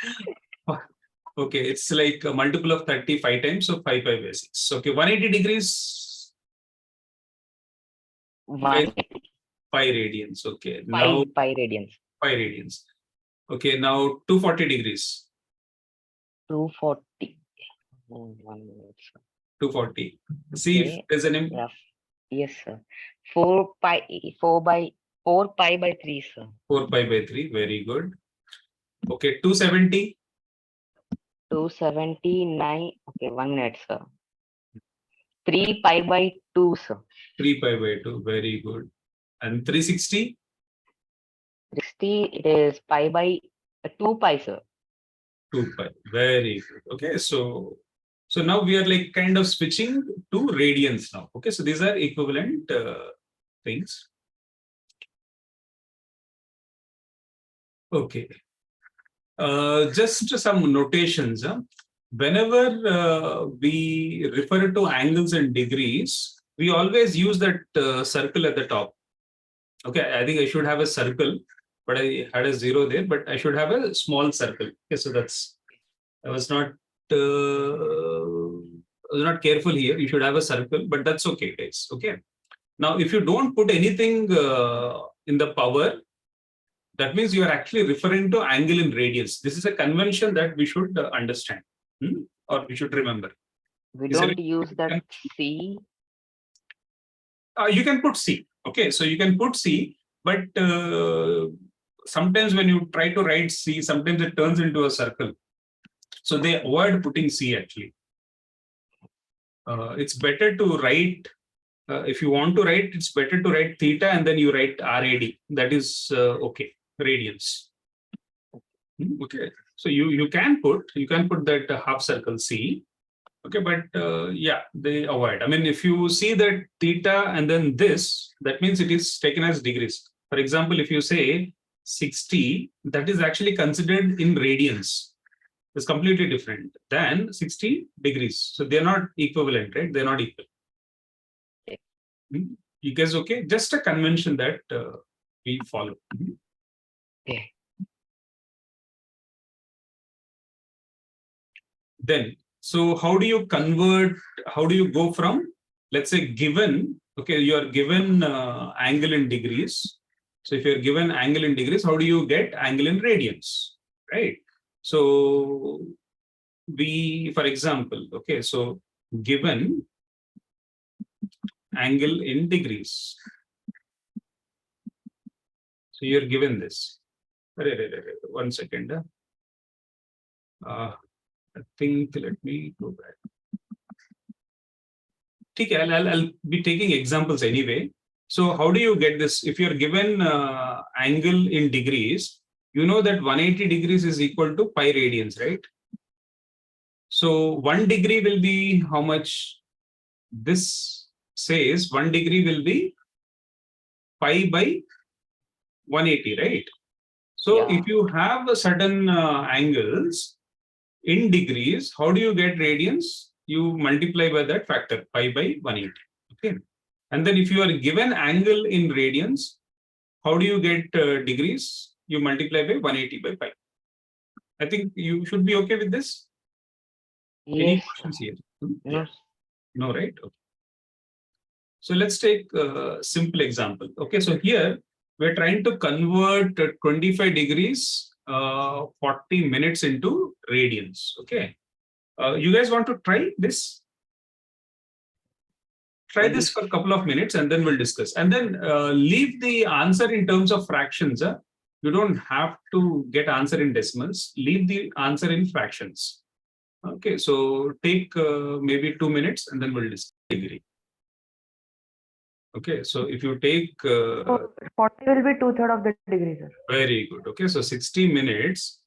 okay, it's like a multiple of 35 times, so 5 pi by 6. Okay, 180 degrees. 1 pi radians. Okay, now pi radians. Pi radians. Okay, now 240 degrees. 240. 1 minute, sir. 240. See if there's an Yeah. Yes, sir. 4 pi by 3, sir. 4 pi by 3. Very good. Okay, 270. 279. Okay, 1 minute, sir. 3 pi by 2, sir. 3 pi by 2. Very good. And 360. 60. It is pi by 2 pi, sir. 2 pi. Very good. Okay, so now we are like kind of switching to radians now. Okay, so these are equivalent things. Okay. Just some notations. Whenever we refer to angles and degrees, we always use that circle at the top. Okay, I think I should have a circle, but I had a 0 there, but I should have a small circle. Okay, so I was not careful here. You should have a circle, but that's okay, guys. Okay. Now, if you don't put anything in the power, that means you are actually referring to angle in radians. This is a convention that we should understand or we should remember. We don't use that C. You can put C. Okay, so you can put C, but sometimes when you try to write C, sometimes it turns into a circle. So they avoid putting C actually. It's better to write, if you want to write, it's better to write theta and then you write RAD. That is okay, radians. Okay, so you can put that half circle C. Okay, but yeah, they avoid. I mean, if you see that theta and then this, that means it is taken as degrees. For example, if you say 60, that is actually considered in radians. It's completely different than 60 degrees. So they're not equivalent, right? They're not equal. Okay. You guys okay? Just a convention that we follow. Okay. Then, so how do you convert? How do you go from, let's say, given, okay, you are given angle in degrees. So if you're given angle in degrees, how do you get angle in radians, right? So we, for example, okay, so given angle in degrees. So you're given this. One second. I think, let me go back. Okay, I'll be taking examples anyway. So how do you get this? If you're given angle in degrees, you know that 180 degrees is equal to pi radians, right? So 1 degree will be how much? This says 1 degree will be pi by 180, right? So Yeah. if you have a certain angles in degrees, how do you get radians? You multiply by that factor, pi by 180. Okay. And then if you are given angle in radians, how do you get degrees? You multiply by 180 by pi. I think you should be okay with this. Any Yes. questions here? No. Yeah. No, right? Okay. So let's take a simple example. Okay, so here we're trying to convert 25 degrees, 40 minutes into radians. Okay. You guys want to try this? Try this for a couple of minutes and then we'll discuss. And then leave the answer in terms of fractions. You don't have to get answer in decimals. Leave the answer in fractions. Okay, so take maybe 2 minutes and then we'll discuss degree. Okay, so if you take... So 40 will be 2/3 of the degree, sir. Very good. Okay, so 60 minutes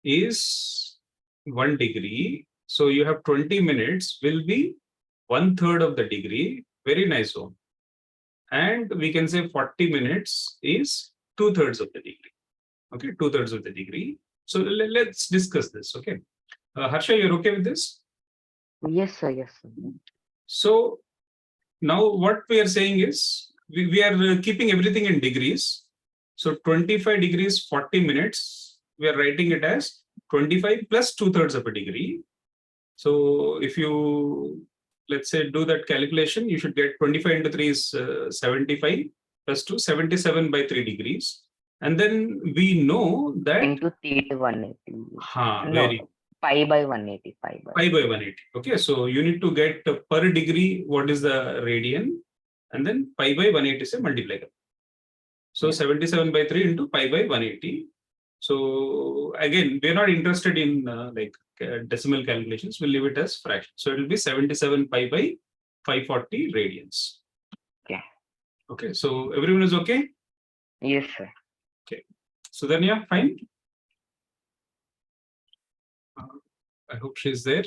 is 1 degree. So you have 20 minutes will be 1/3 of the degree. Very nice one. And we can say 40 minutes is 2/3 of the degree. Okay, 2/3 of the degree. So let's discuss this. Okay, Harsha, you're okay with this? Yes, sir. Yes, sir. So now what we are saying is we are keeping everything in degrees. So 25 degrees, 40 minutes, we are writing it as 25 plus 2/3 of a degree. So if you, let's say, do that calculation, you should get 25 into 3 is 75 plus 2, 77 by 3 degrees. And then we know that... Into theta 180. No, very pi by 180. Pi by 180. Okay, so you need to get per degree what is the radian, and then pi by 180 is a multiplier. So Yeah. 77 by 3 into pi by 180. So again, we're not interested in decimal calculations. We'll leave it as fraction. So it will be 77 pi by 540 radians. Okay. Okay, so everyone is okay? Yes, sir. Okay. So then, yeah, fine. I hope she's there.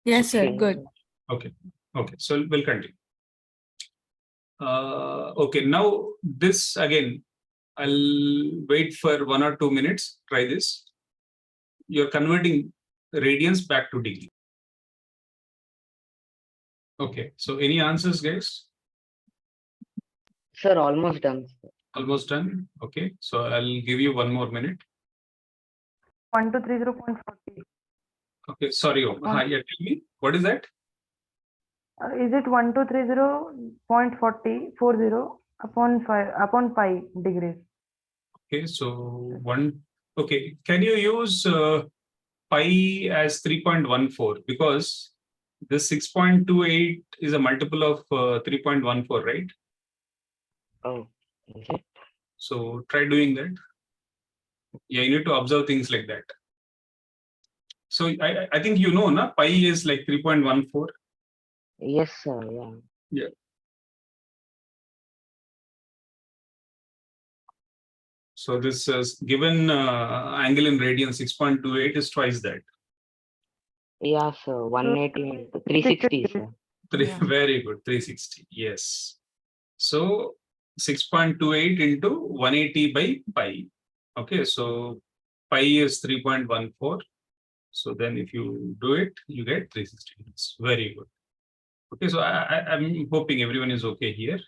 Yes, sir. Okay. Good. Okay. Okay. So we'll continue. Okay. Now this again, I'll wait for 1 or 2 minutes. Try this. You're converting radians back to degree. Okay. So any answers, guys? Sir, almost done, sir. Almost done. Okay. So I'll give you 1 more minute. 1230.40. Okay. Sorry. Yeah, tell me. What is that? Is it 1230.40 upon pi degrees? Okay. So okay. Can you use pi as 3.14? Because This 6.28 is a multiple of 3.14, right? Oh, is it? So try doing that. Yeah, you need to observe things like that. So I think you know, na, pi is like 3.14. Yes, sir. Yeah. Yeah. So this given angle in radian 6.28 is twice that. Yeah, sir. 180 into 360, sir. Yeah. Very good, 360. Yes. So 6.28 into 180 by pi. Okay, so pi is 3.14. So then if you do it, you get 360 degrees. Very good. Okay, so I'm hoping everyone is okay here.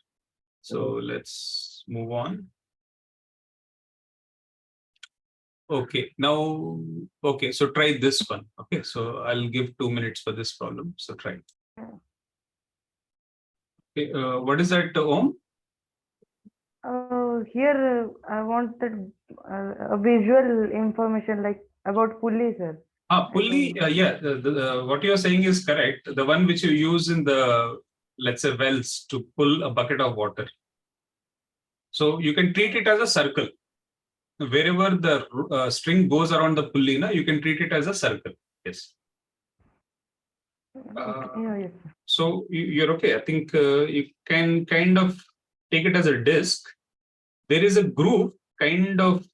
So let's move on. Okay, now, okay, so try this one. Okay, so I'll give 2 minutes for this problem. So try. Okay, what is that, Om? Here I wanted a visual information like about pulley, sir. Pulley, yeah, what you are saying is correct. The one which you use in the, let's say, wells to pull a bucket of water. So you can treat it as a circle. Wherever the string goes around the pulley, you can treat it as a circle. Yes. Yes, sir. So you're okay. I think you can kind of take it as a disc. There is a groove, kind of,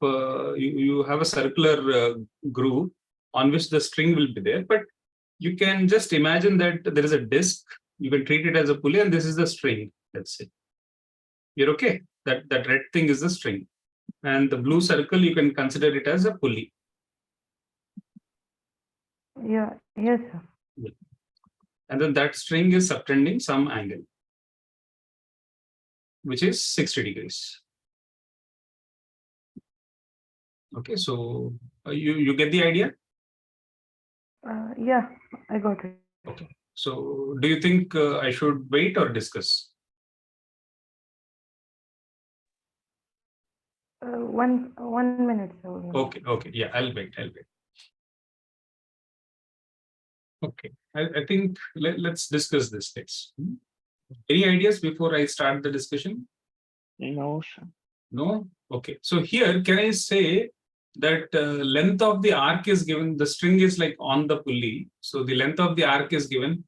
you have a circular groove on which the string will be there. But you can just imagine that there is a disc. You can treat it as a pulley, and this is the string. Let's say. You're okay. That red thing is the string. And the blue circle, you can consider it as a pulley. Yeah, yes, sir. Yeah. And then that string is subtending some angle, which is 60 degrees. Okay, so you get the idea? Yeah, I got it. Okay. So do you think I should wait or discuss? 1 minute, sir. Okay, yeah, I'll wait. Okay, I think let's discuss this case. Any ideas before I start the discussion? No, sir. No? Okay, so here can I say that length of the arc is given, the string is like on the pulley. So the length of the arc is given.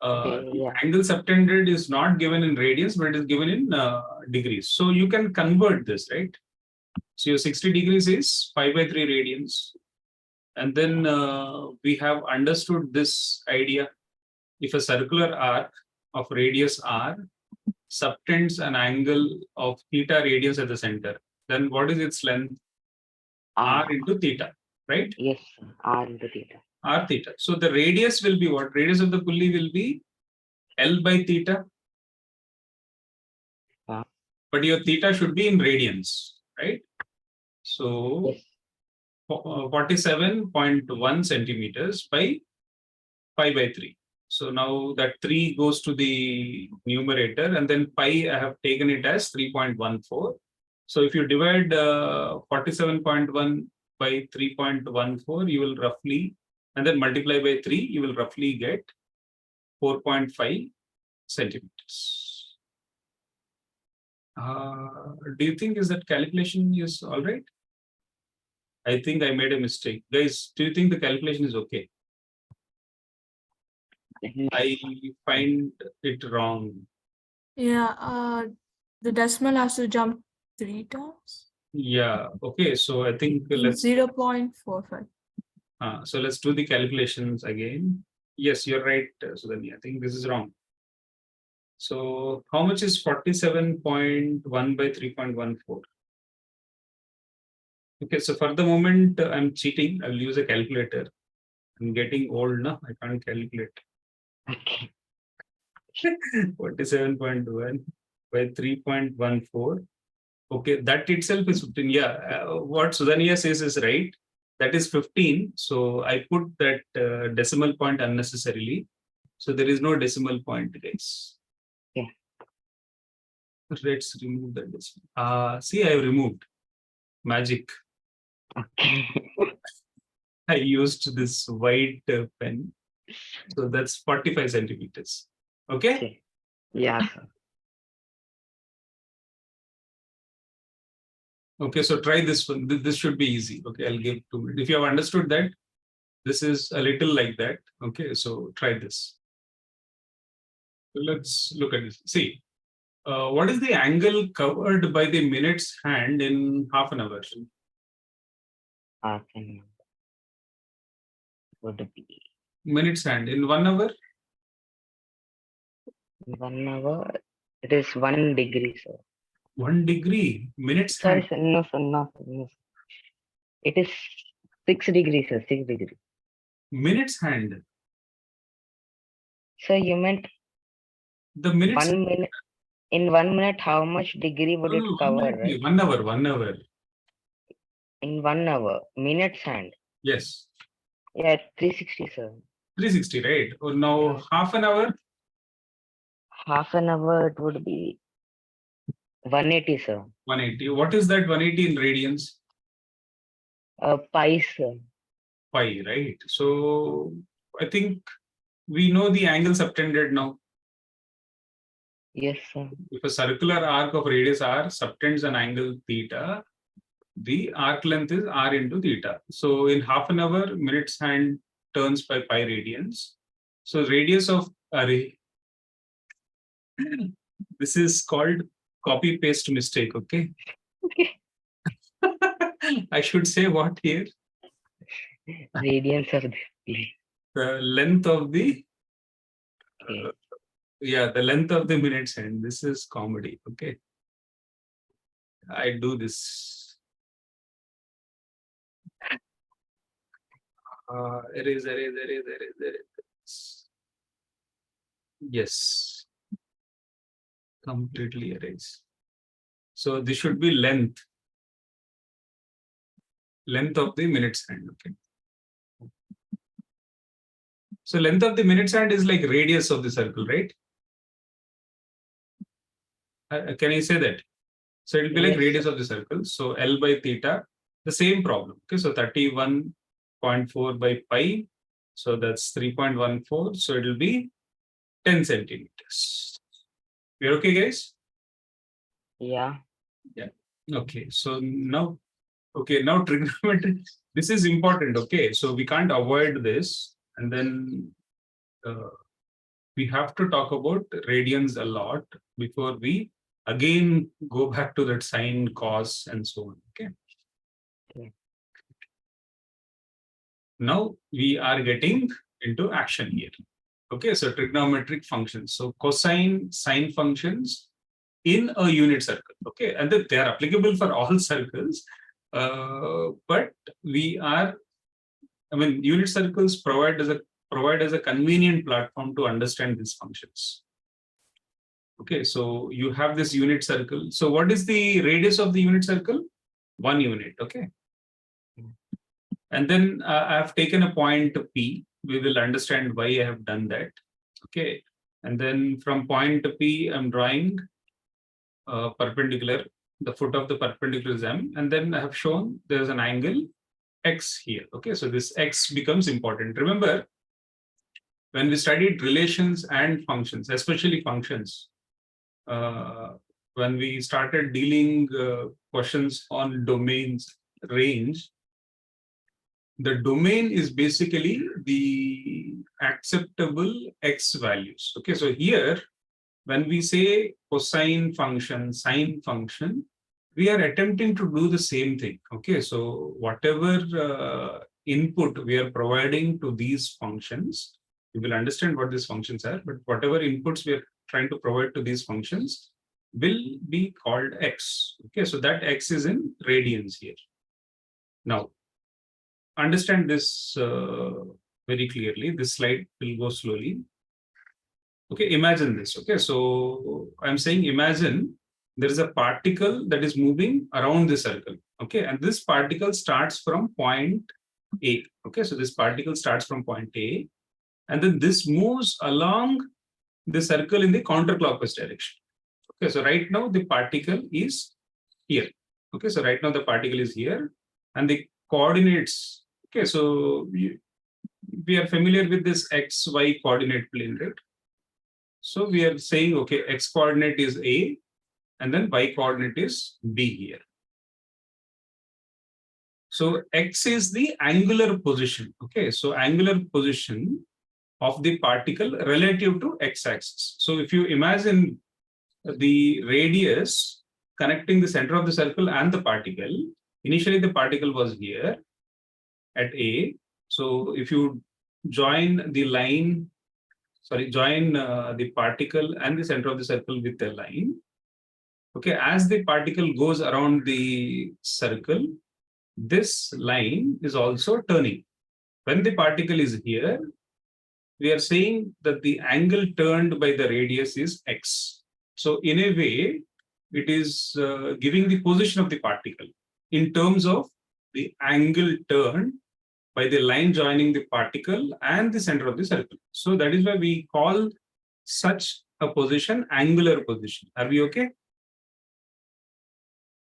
Okay, yeah. Angle subtended is not given in radians, but it is given in degrees. So you can convert this, right? So your 60 degrees is 5 by 3 radians. And then we have understood this idea. If a circular arc of radius r subtends an angle of theta radians at the center, then what is its length? R into theta, right? Yes, sir. R into theta. R theta. So the radius will be what? Radius of the pulley will be L by theta. But your theta should be in radians, right? So Yes. 47.1 centimeters by 5 by 3. So now that 3 goes to the numerator, and then pi I have taken it as 3.14. So if you divide 47.1 by 3.14, you will roughly, and then multiply by 3, you will roughly get 4.5 centimeters. Do you think is that calculation is all right? I think I made a mistake. Guys, do you think the calculation is okay? I find it wrong. Yeah, the decimal has to jump 3 times. Yeah, okay. So I think let's 0.45. so let's do the calculations again. Yes, you're right, Sudhani. I think this is wrong. So how much is 47.1 by 3.14? Okay, so for the moment I'm cheating. I'll use a calculator. I'm getting old now. I can't calculate. Okay. 47.1 by 3.14. Okay, that itself is 15. Yeah, what Sudhania says is right. That is 15. So I put that decimal point unnecessarily. So there is no decimal point, guys. Yeah. Let's remove that decimal. See, I have removed. Magic. Okay. I used this white pen. So that's 45 centimeters. Okay. Okay. Yeah, sir. Okay, so try this one. This should be easy. Okay, I'll give 2 minutes. If you have understood that, this is a little like that. Okay, so try this. Let's look at this. See, what is the angle covered by the minute's hand in half an hour? Half an hour would be Minute's hand in 1 hour? 1 hour. It is 1 degree, sir. 1 degree. Minute's Sorry, hand. sir. No, sir. No, sir. No, sir. It is 6 degrees, sir. 6 degrees. Minute's hand. So you meant The minute's 1 minute. In 1 minute, how much degree would it cover, right? 1 hour. 1 hour. In 1 hour, minute's hand. Yes. Yeah, it's 360, sir. 360, right? Or now Yeah. half an hour? Half an hour, it would be 180, sir. 180. What is that 180 in radians? Pi, sir. Pi, right? So I think we know the angle subtended now. Yes, sir. If a circular arc of radius r subtends an angle theta, the arc length is r into theta. So in half an hour, minute's hand turns by pi radians. So radius of array. This is called copy paste mistake. Okay. Okay. I should say what here? Radians of the plane. The length of the Okay. yeah, the length of the minute's hand. This is comedy. Okay. I do this. Erase. Yes. Completely erase. So this should be length. Length of the minute's hand. Okay. So length of the minute's hand is like radius of the circle, right? Can I say that? So it will be like Yes, radius of the circle. So L by theta, the same problem. Okay, so 31.4 by pi. So that's 3.14. So it will be 10 centimeters. We're okay, guys? Yeah. Okay, so now, trigonometry. This is important. Okay, so we can't avoid this. And then we have to talk about radians a lot before we again go back to that sine, cos, and so on. Okay. Okay. Now we are getting into action here. Okay, so trigonometric functions. So cosine, sine functions in a unit circle. Okay, and they are applicable for all circles. But unit circles provide as a convenient platform to understand these functions. Okay, so you have this unit circle. So what is the radius of the unit circle? 1 unit. Okay. And then I have taken a point P. We will understand why I have done that. Okay. And then from point P, I'm drawing perpendicular. The foot of the perpendicular is M. And then I have shown there's an angle X here. Okay. So this X becomes important. Remember, when we studied relations and functions, especially functions, when we started dealing questions on domains, range, the domain is basically the acceptable X values. Okay, so here, when we say cosine function, sine function, we are attempting to do the same thing. Okay, so whatever input we are providing to these functions, you will understand what these functions are, but whatever inputs we are trying to provide to these functions will be called X. Okay, so that X is in radians here. Now, understand this very clearly. This slide will go slowly. Okay, imagine this. Okay, so I'm saying imagine there is a particle that is moving around the circle. Okay, and this particle starts from point A. Okay, so this particle starts from point A, and then this moves along the circle in the counterclockwise direction. Okay, so right now the particle is here. Okay, so right now the particle is here, and the coordinates. Okay, so we are familiar with this XY coordinate plane, right? So we are saying, okay, X coordinate is A and then Y coordinate is B here. So X is the angular position. Okay, so angular position of the particle relative to X-axis. So if you imagine the radius connecting the center of the circle and the particle, initially the particle was here at A. So if you join the line, join the particle and the center of the circle with a line. Okay, as the particle goes around the circle, this line is also turning. When the particle is here, we are saying that the angle turned by the radius is x. So in a way, it is giving the position of the particle in terms of the angle turned by the line joining the particle and the center of the circle. So that is why we call such a position angular position. Are we okay?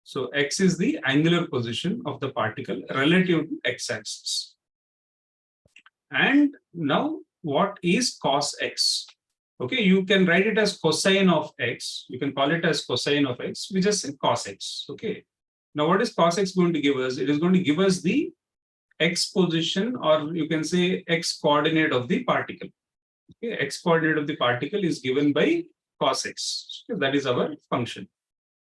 So x is the angular position of the particle relative to x-axis. And now what is cos x? Okay, you can write it as cosine of x. You can call it as cosine of x. We just say cos x. Okay. Now what is cos x going to give us? It is going to give us the x position, or you can say x coordinate of the particle. Okay, x coordinate of the particle is given by cos x. Okay, that is our function.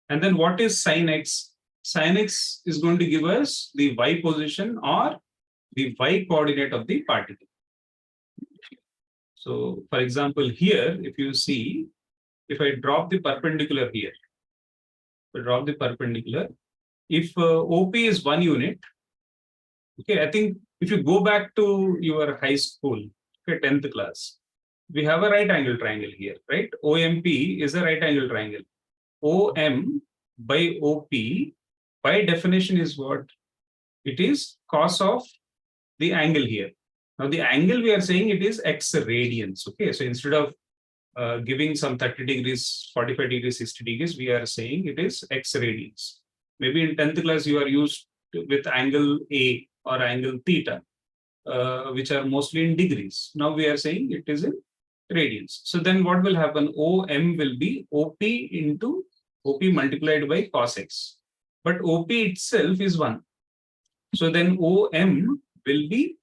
And then what is sin x? Sin x is going to give us the y position or the y coordinate of the particle. So for example, here, if you see, if I drop the perpendicular here, if OP is 1 unit, okay, I think if you go back to your high school, okay, 10th class, we have a right angle triangle here, right? OMP is a right angle triangle. OM by OP, by definition, is what? It is cos of the angle here. Now the angle we are saying it is x radians. Okay, so instead of giving some 30 degrees, 45 degrees, 60 degrees, we are saying it is x radians. Maybe in 10th class you are used with angle A or angle theta, which are mostly in degrees. Now we are saying it is in radians. So then what will happen? OM will be OP into OP multiplied by cos x. But OP itself is 1. So then OM will be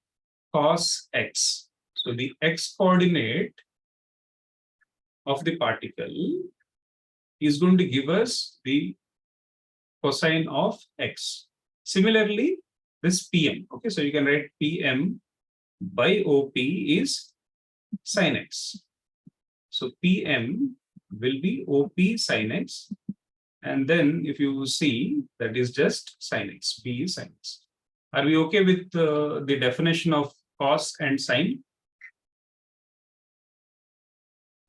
cos x. So the x coordinate of the particle is going to give us the cosine of x. Similarly, this PM. Okay, so you can write PM by OP is sin x. So PM will be OP sin x. And then if you see, that is just sin x, B is sin x. Are we okay with the definition of cos and sin?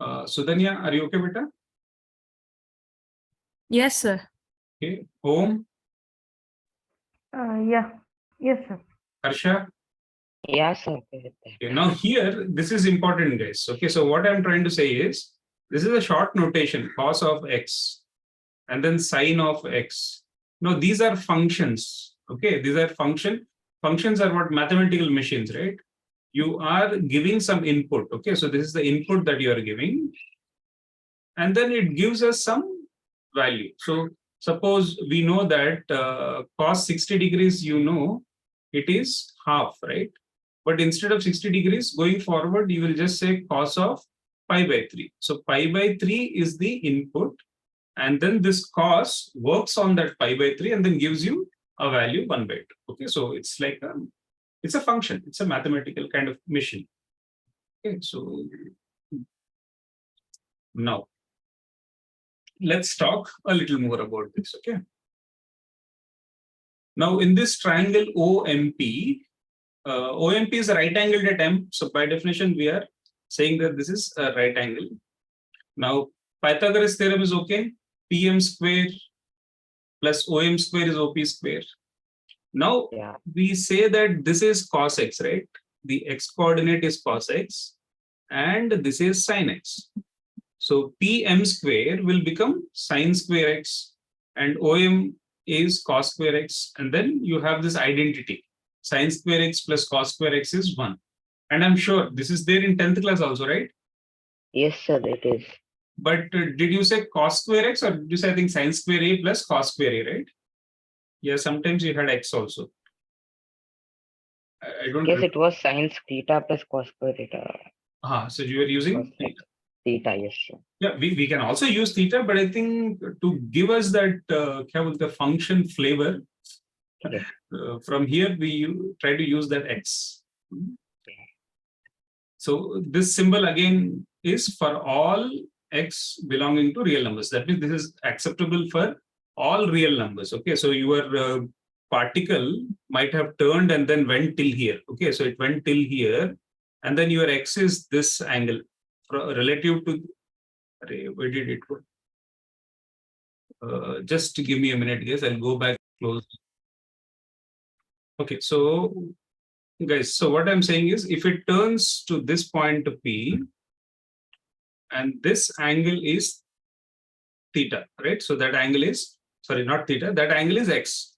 Sudhanya, are you okay, beta? Yes, sir. Okay. Om, Yeah. Yes, sir. Harsha. Yeah, sir. Okay with that. Okay. Now here, this is important, guys. Okay, so what I'm trying to say is, this is a short notation, cos of x, and then sin of x. Now these are functions. Okay, these are functions are what? Mathematical machines, right? You are giving some input. Okay, so this is the input that you are giving, and then it gives us some value. So suppose we know that cos 60 degrees, you know, it is half, right? But instead of 60 degrees, going forward, you will just say cos of pi by 3. So pi by 3 is the input, and then this cos works on that pi by 3 and then gives you a value 1 by 2. Okay, so it's like it's a function. It's a mathematical kind of machine. Okay, so now let's talk a little more about this. Okay. Now in this triangle OMP, OMP is a right angled at M. So by definition, we are saying that this is a right angle. Now Pythagoras theorem is okay. PM square plus OM square is OP square. Now we say that this is cos x, right? The x coordinate is cos x and this is sin x. So PM square will become sin square x and OM is cos square x, and then you have this identity. Sin square x plus cos square x is 1. And I'm sure this is there in 10th class also, right? Yes, sir, it is. But did you say cos square x, or did you say, I think, sin square a plus cos square a, right? Yeah, sometimes you had x also. I don't Yes, remember. it was sine theta plus cos square theta. So you were using Cos x theta, yes, sir. yeah, we can also use theta, but I think to give us that क्या बोलते हैं, function flavor, Yes. from here we try to use that x. So this symbol again is for all x belonging to real numbers. That means this is acceptable for all real numbers. Okay, so your particle might have turned and then went till here. Okay, so it went till here, and then your x is this angle relative to. Where did it go? Just give me a minute, guys. I'll go back close. Okay, so guys, so what I'm saying is, if it turns to this point P, and this angle is theta, right? So that angle is, sorry, not theta, that angle is x.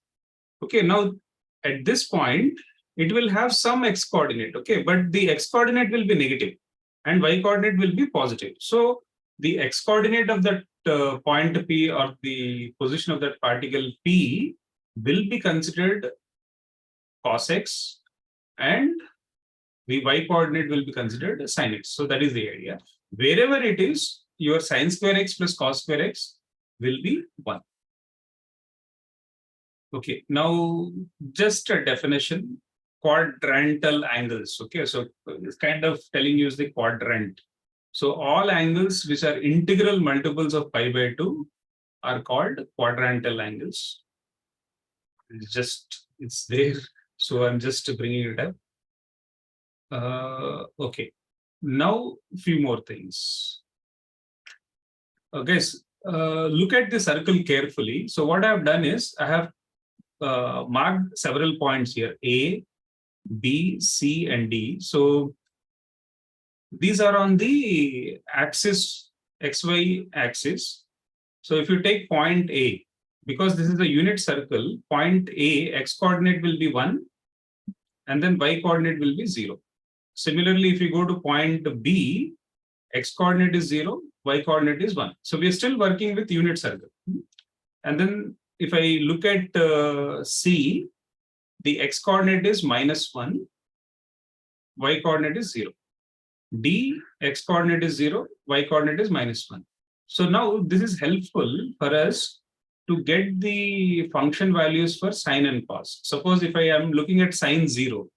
Okay, now at this point, it will have some x coordinate, okay, but the x coordinate will be negative and y coordinate will be positive. So the x coordinate of that point P, or the position of that particle P, will be considered cos x, and the y coordinate will be considered sin x. So that is the idea. Wherever it is, your sin square x plus cos square x will be 1. Okay, now just a definition, quadrantal angles. Okay, so it's kind of telling you is the quadrant. So all angles which are integral multiples of pi by 2 are called quadrantal angles. It's there. So I'm just bringing it up. Okay, now a few more things. Guys, look at the circle carefully. So what I've done is I have marked several points here, A, B, C, and D. So these are on the axis, XY axis. So if you take point A, because this is a unit circle, point A, x coordinate will be 1, and then y coordinate will be 0. Similarly, if you go to point B, x coordinate is 0, y coordinate is 1. So we are still working with unit circle. And then if I look at C, the x coordinate is -1, y coordinate is 0. D, x coordinate is 0, y coordinate is -1. So now this is helpful for us to get the function values for sine and cos. Suppose if I am looking at sine 0.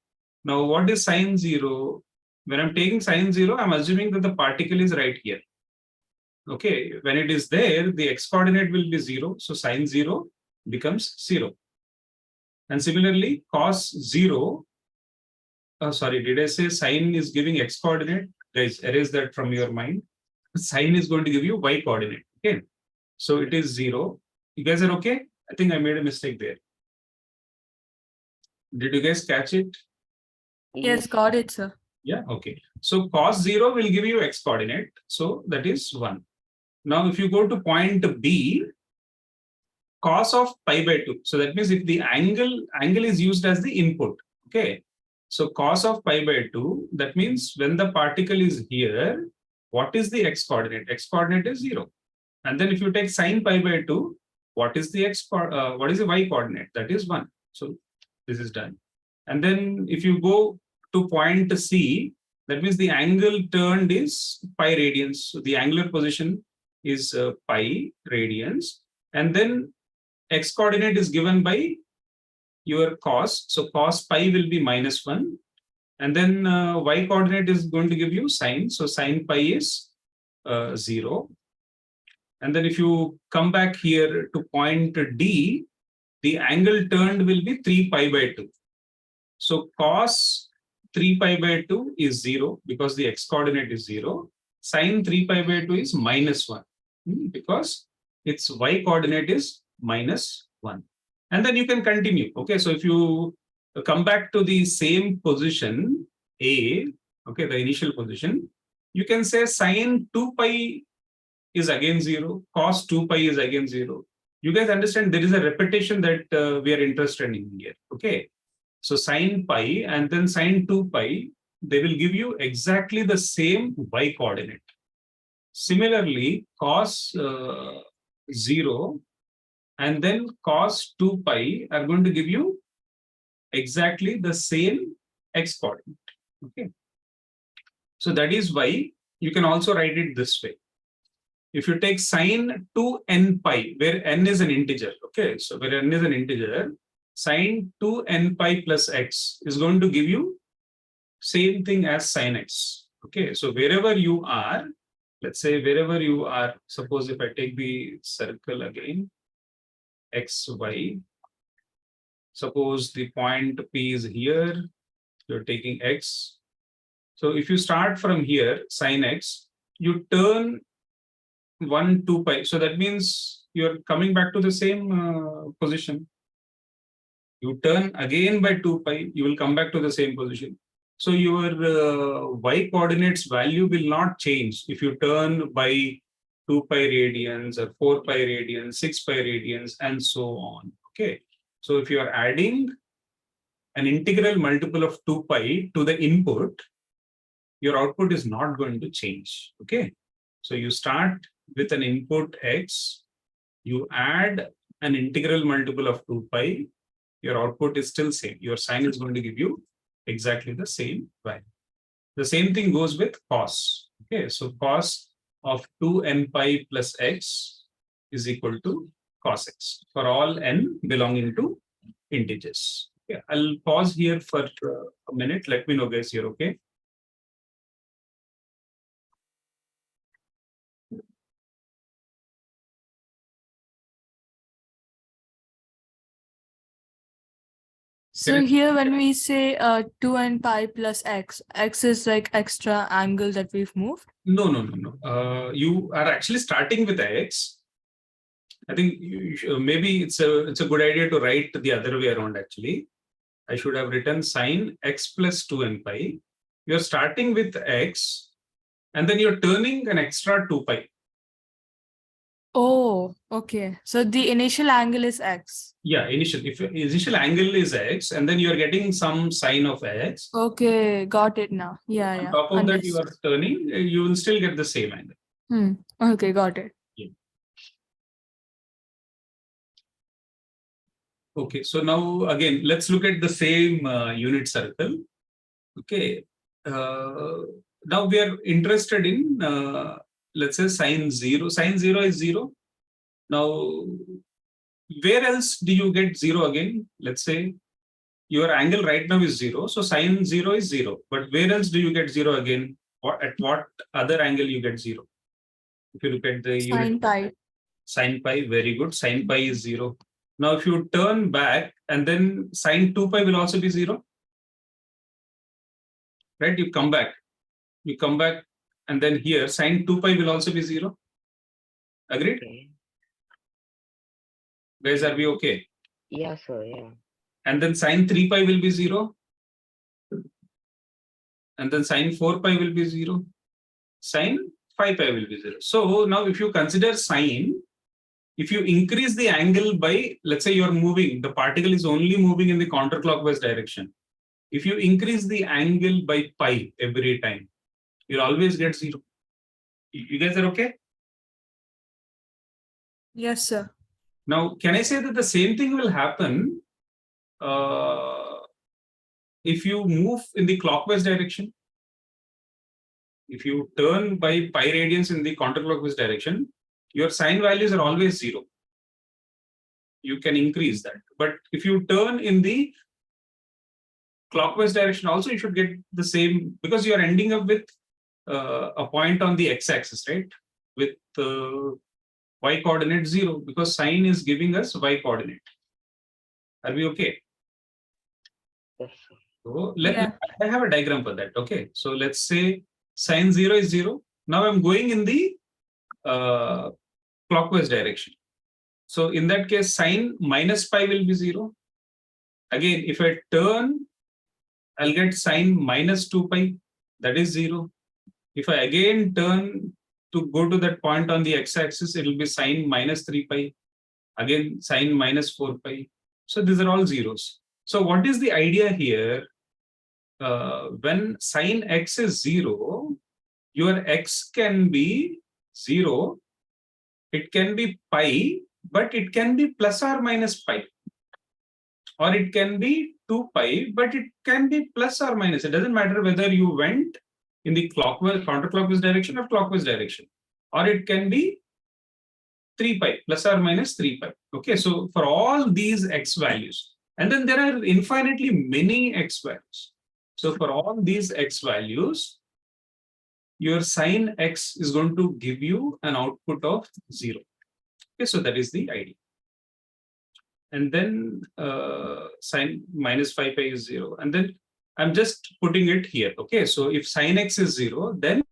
Now what is sine 0? When I'm taking sine 0, I'm assuming that the particle is right here. Okay, when it is there, the x coordinate will be 0. So sine 0 becomes 0. And similarly, cos 0, sorry, did I say sine is giving x coordinate? Guys, erase that from your mind. Sine is going to give you y coordinate. Okay, so it is 0. You guys are okay? I think I made a mistake there. Did you guys catch it? Yes, got it, sir. Yeah, okay. So cos 0 will give you x coordinate. So that is 1. Now, if you go to point B, cos of pi by 2. So that means if the angle is used as the input. Okay. So cos of pi by 2, that means when the particle is here, what is the x coordinate? X coordinate is 0. And then if you take sine pi by 2, what is the y coordinate? That is 1. So this is done. And then if you go to point C, that means the angle turned is pi radians. So the angular position is pi radians. And then x coordinate is given by your cos. So cos pi will be -1. And then y coordinate is going to give you sine. So sine pi is 0. And then if you come back here to point D, the angle turned will be 3 pi by 2. So cos 3 pi by 2 is 0 because the x coordinate is 0. Sine 3 pi by 2 is -1 because its y coordinate is -1. And then you can continue. Okay, so if you come back to the same position, A, okay, the initial position, you can say sine 2 pi is again 0, cos 2 pi is again 0. You guys understand there is a repetition that we are interested in here. Okay, so sine pi and then sine 2 pi they will give you exactly the same y coordinate. Similarly, cos 0 and then cos 2 pi are going to give you exactly the same x coordinate. Okay. So that is why you can also write it this way. If you take sine 2n pi, where n is an integer, okay, so where n is an integer, sine 2n pi plus x is going to give you same thing as sin x. Okay, so wherever you are, let's say wherever you are, suppose if I take the circle again, x, y, suppose the point P is here, you're taking x. So if you start from here, sin x, you turn 1, 2 pi. So that means you're coming back to the same position. You turn again by 2 pi, you will come back to the same position. So your y coordinates value will not change if you turn by 2 pi radians or 4 pi radians, 6 pi radians, and so on. Okay. So if you are adding an integral multiple of 2 pi to the input, your output is not going to change. Okay. So you start with an input x, you add an integral multiple of 2 pi, your output is still same. Your sign is going to give you exactly the same value. The same thing goes with cos. Okay, so cos of 2n pi plus x is equal to cos x for all n belonging to integers. Okay, I'll pause here for a minute. Let me know, guys, you're okay. So here when we say 2n pi plus x, x is like extra angle that we've moved? No. You are actually starting with x. I think maybe it's a good idea to write the other way around actually. I should have written sine x plus 2n pi. You're starting with x and then you're turning an extra 2 pi. Oh, okay. So the initial angle is x. Yeah, initial angle is x and then you're getting some sine of x. Okay, got it now. Yeah, On top of that, you are turning, you will still get the same angle. Okay, got it. Yeah. Okay, so now again, let's look at the same unit circle. Okay, now we are interested in, let's say sine 0. Sine 0 is 0. Now, where else do you get 0 again? Let's say your angle right now is 0. So sine 0 is 0. But where else do you get 0 again? At what other angle you get 0? If you look at the Sine unit. pi. Sine pi, very good. Sine pi is 0. Now, if you turn back and then sine 2 pi will also be 0. Right? You come back. And then here sine 2 pi will also be 0. Agreed? Okay. Guys, are we okay? Yeah, sir. Yeah. And then sine 3 pi will be 0. And then sine 4 pi will be 0. Sine 5 pi will be 0. So now if you consider sine, if you increase the angle by, let's say you're moving, the particle is only moving in the counterclockwise direction. If you increase the angle by pi every time, you'll always get 0. You guys are okay? Yes, sir. Now, can I say that the same thing will happen if you move in the clockwise direction? If you turn by pi radians in the counterclockwise direction, your sine values are always 0. You can increase that. But if you turn in the clockwise direction also, you should get the same, because you are ending up with a point on the x-axis, right? With y coordinate 0, because sine is giving us y coordinate. Are we okay? Yes, sir. So I have a diagram for that. Okay. So let's say sine 0 is 0. Now I'm going in the clockwise direction. So in that case, sine minus pi will be 0. Again, if I turn, I'll get sine minus 2 pi. That is 0. If I again turn to go to that point on the x-axis, it will be sine minus 3 pi. Again, sine minus 4 pi. So these are all zeros. So what is the idea here? when sine x is 0, your x can be 0, it can be pi, but it can be plus or minus pi. Or it can be 2 pi, but it can be plus or minus. It doesn't matter whether you went in the clockwise, counterclockwise direction or clockwise direction. Or it can be 3 pi, plus or minus 3 pi. Okay, so for all these x values, and then there are infinitely many x values. So for all these x values, your sine x is going to give you an output of 0. Okay, so that is the idea. And then sine minus 5 pi is 0. And then I'm just putting it here. Okay, so if sine x is 0, then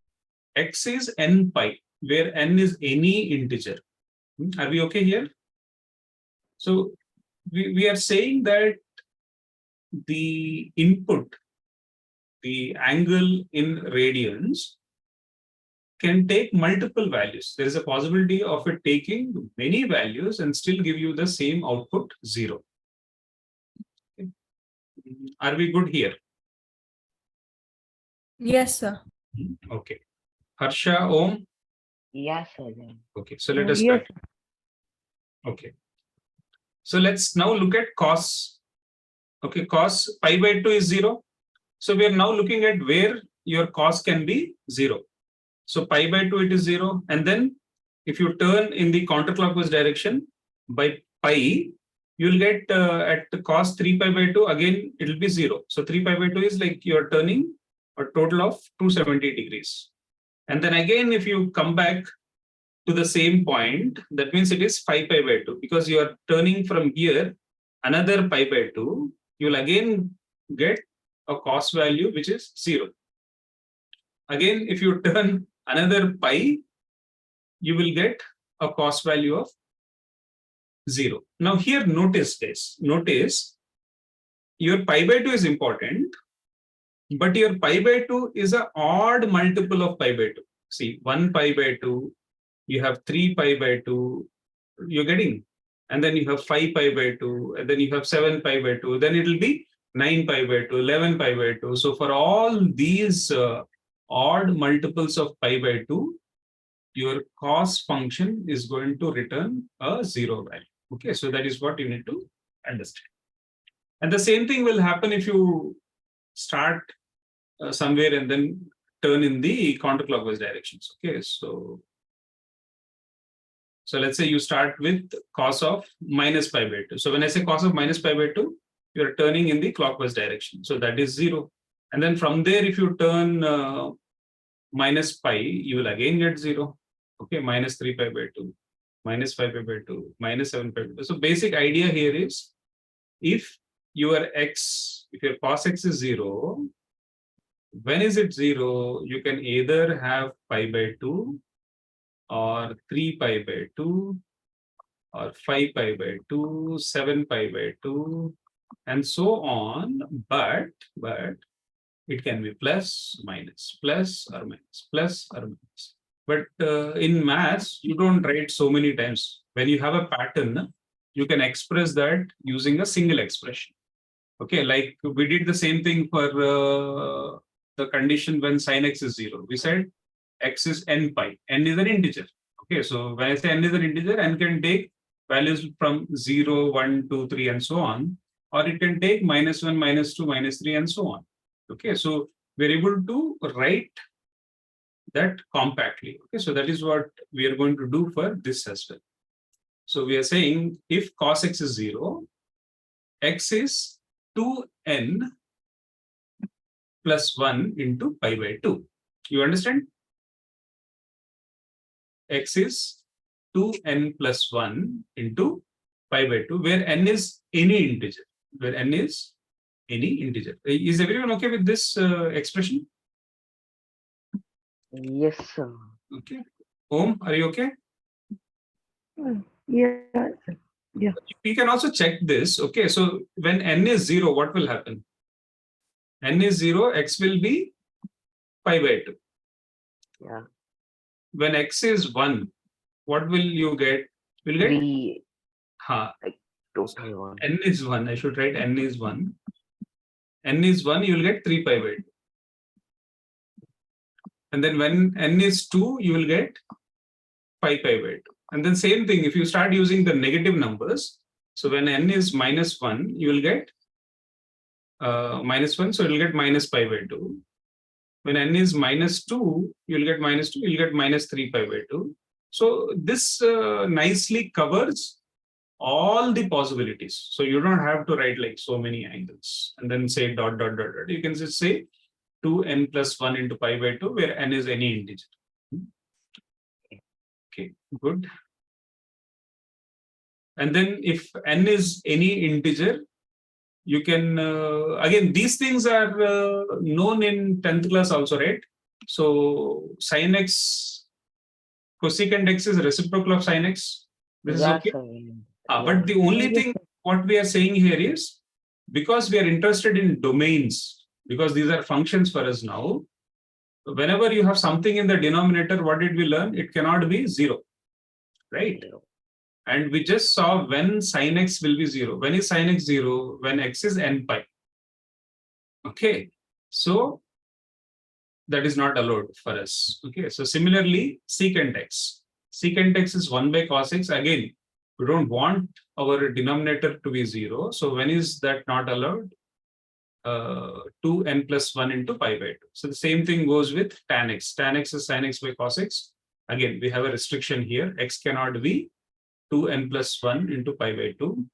x is n pi, where n is any integer. Are we okay here? So we are saying that the input, the angle in radians, can take multiple values. There is a possibility of it taking many values and still give you the same output 0. Okay. Are we good here? Yes, sir. Okay. Harsha, Om? Yes, sir. Okay, so let us Yes. start. Okay. So let's now look at cos. Okay, cos pi by 2 is 0. So we are now looking at where your cos can be 0. So pi by 2 it is 0. And then if you turn in the counterclockwise direction by pi, you'll get at the cos 3 pi by 2, again it will be 0. So 3 pi by 2 is like you're turning a total of 270 degrees. And then again, if you come back to the same point, that means it is 5 pi by 2, because you are turning from here another pi by 2, you'll again get a cos value which is 0. Again, if you turn another pi, you will get a cos value of 0. Now here notice this. Notice your pi by 2 is important, but your pi by 2 is an odd multiple of pi by 2. See, 1 pi by 2, you have 3 pi by 2, you're getting, and then you have 5 pi by 2, and then you have 7 pi by 2, then it will be 9 pi by 2, 11 pi by 2. So for all these odd multiples of pi by 2, your cos function is going to return a 0 value. Okay, so that is what you need to understand. And the same thing will happen if you start somewhere and then turn in the counterclockwise directions. Okay, so let's say you start with cos of minus pi by 2. So when I say cos of minus pi by 2, you are turning in the clockwise direction. So that is 0. And then from there, if you turn minus pi, you will again get 0. Okay, minus 3 pi by 2, minus 5 pi by 2, minus 7 pi by 2. So basic idea here is, if your cos x is 0, when is it 0? You can either have pi by 2 or 3 pi by 2 or 5 pi by 2, 7 pi by 2, and so on. But it can be plus, minus, plus or minus, plus or minus. But in maths, you don't write so many times. When you have a pattern, you can express that using a single expression. Okay, like we did the same thing for the condition when sin x is 0. We said x is n pi. N is an integer. Okay, so when I say n is an integer, n can take values from 0, 1, 2, 3, and so on. Or it can take minus 1, minus 2, minus 3, and so on. Okay, so we're able to write that compactly. Okay, so that is what we are going to do for this as well. So we are saying if cos x is 0, x is 2n plus 1 into pi by 2. You understand? X is 2n plus 1 into pi by 2, where n is any integer. Where n is any integer. Is everyone okay with this expression? Yes, sir. Okay. Om, are you okay? Yeah. We can also check this. Okay, so when n is 0, what will happen? N is 0, x will be pi by 2. Yeah. When x is 1, what will you get? Will get 3, ha. total 1. N is 1. I should write n is 1. n is 1, you will get 3 pi by 2. And then when n is 2, you will get 5 pi by 2. And then same thing, if you start using the negative numbers, so when n is minus 1, you will get minus 1, so it will get minus pi by 2. When n is minus 2, you will get minus 2, you will get minus 3 pi by 2. So this nicely covers all the possibilities. So you don't have to write like so many angles and then say dot, dot, dot, dot. You can just say 2n plus 1 into pi by 2, where n is any integer. Okay, good. And then if n is any integer, you can, again, these things are known in 10th class also, right? So sin x, cosecant x is reciprocal of sin x. This is okay. But the only thing what we are saying here is, because we are interested in domains, because these are functions for us now, whenever you have something in the denominator, what did we learn? It cannot be 0, right? And we just saw when sin x will be 0. When is sin x 0? When x is n pi. Okay, so that is not allowed for us. Okay, so similarly, secant x. Secant x is 1 by cos x. Again, we don't want our denominator to be 0. So when is that not allowed? 2n plus 1 into pi by 2. So the same thing goes with tan x. Tan x is sin x by cos x. Again, we have a restriction here. X cannot be 2n plus 1 into pi by 2.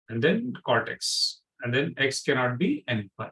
And then cot x. And then x cannot be n pi.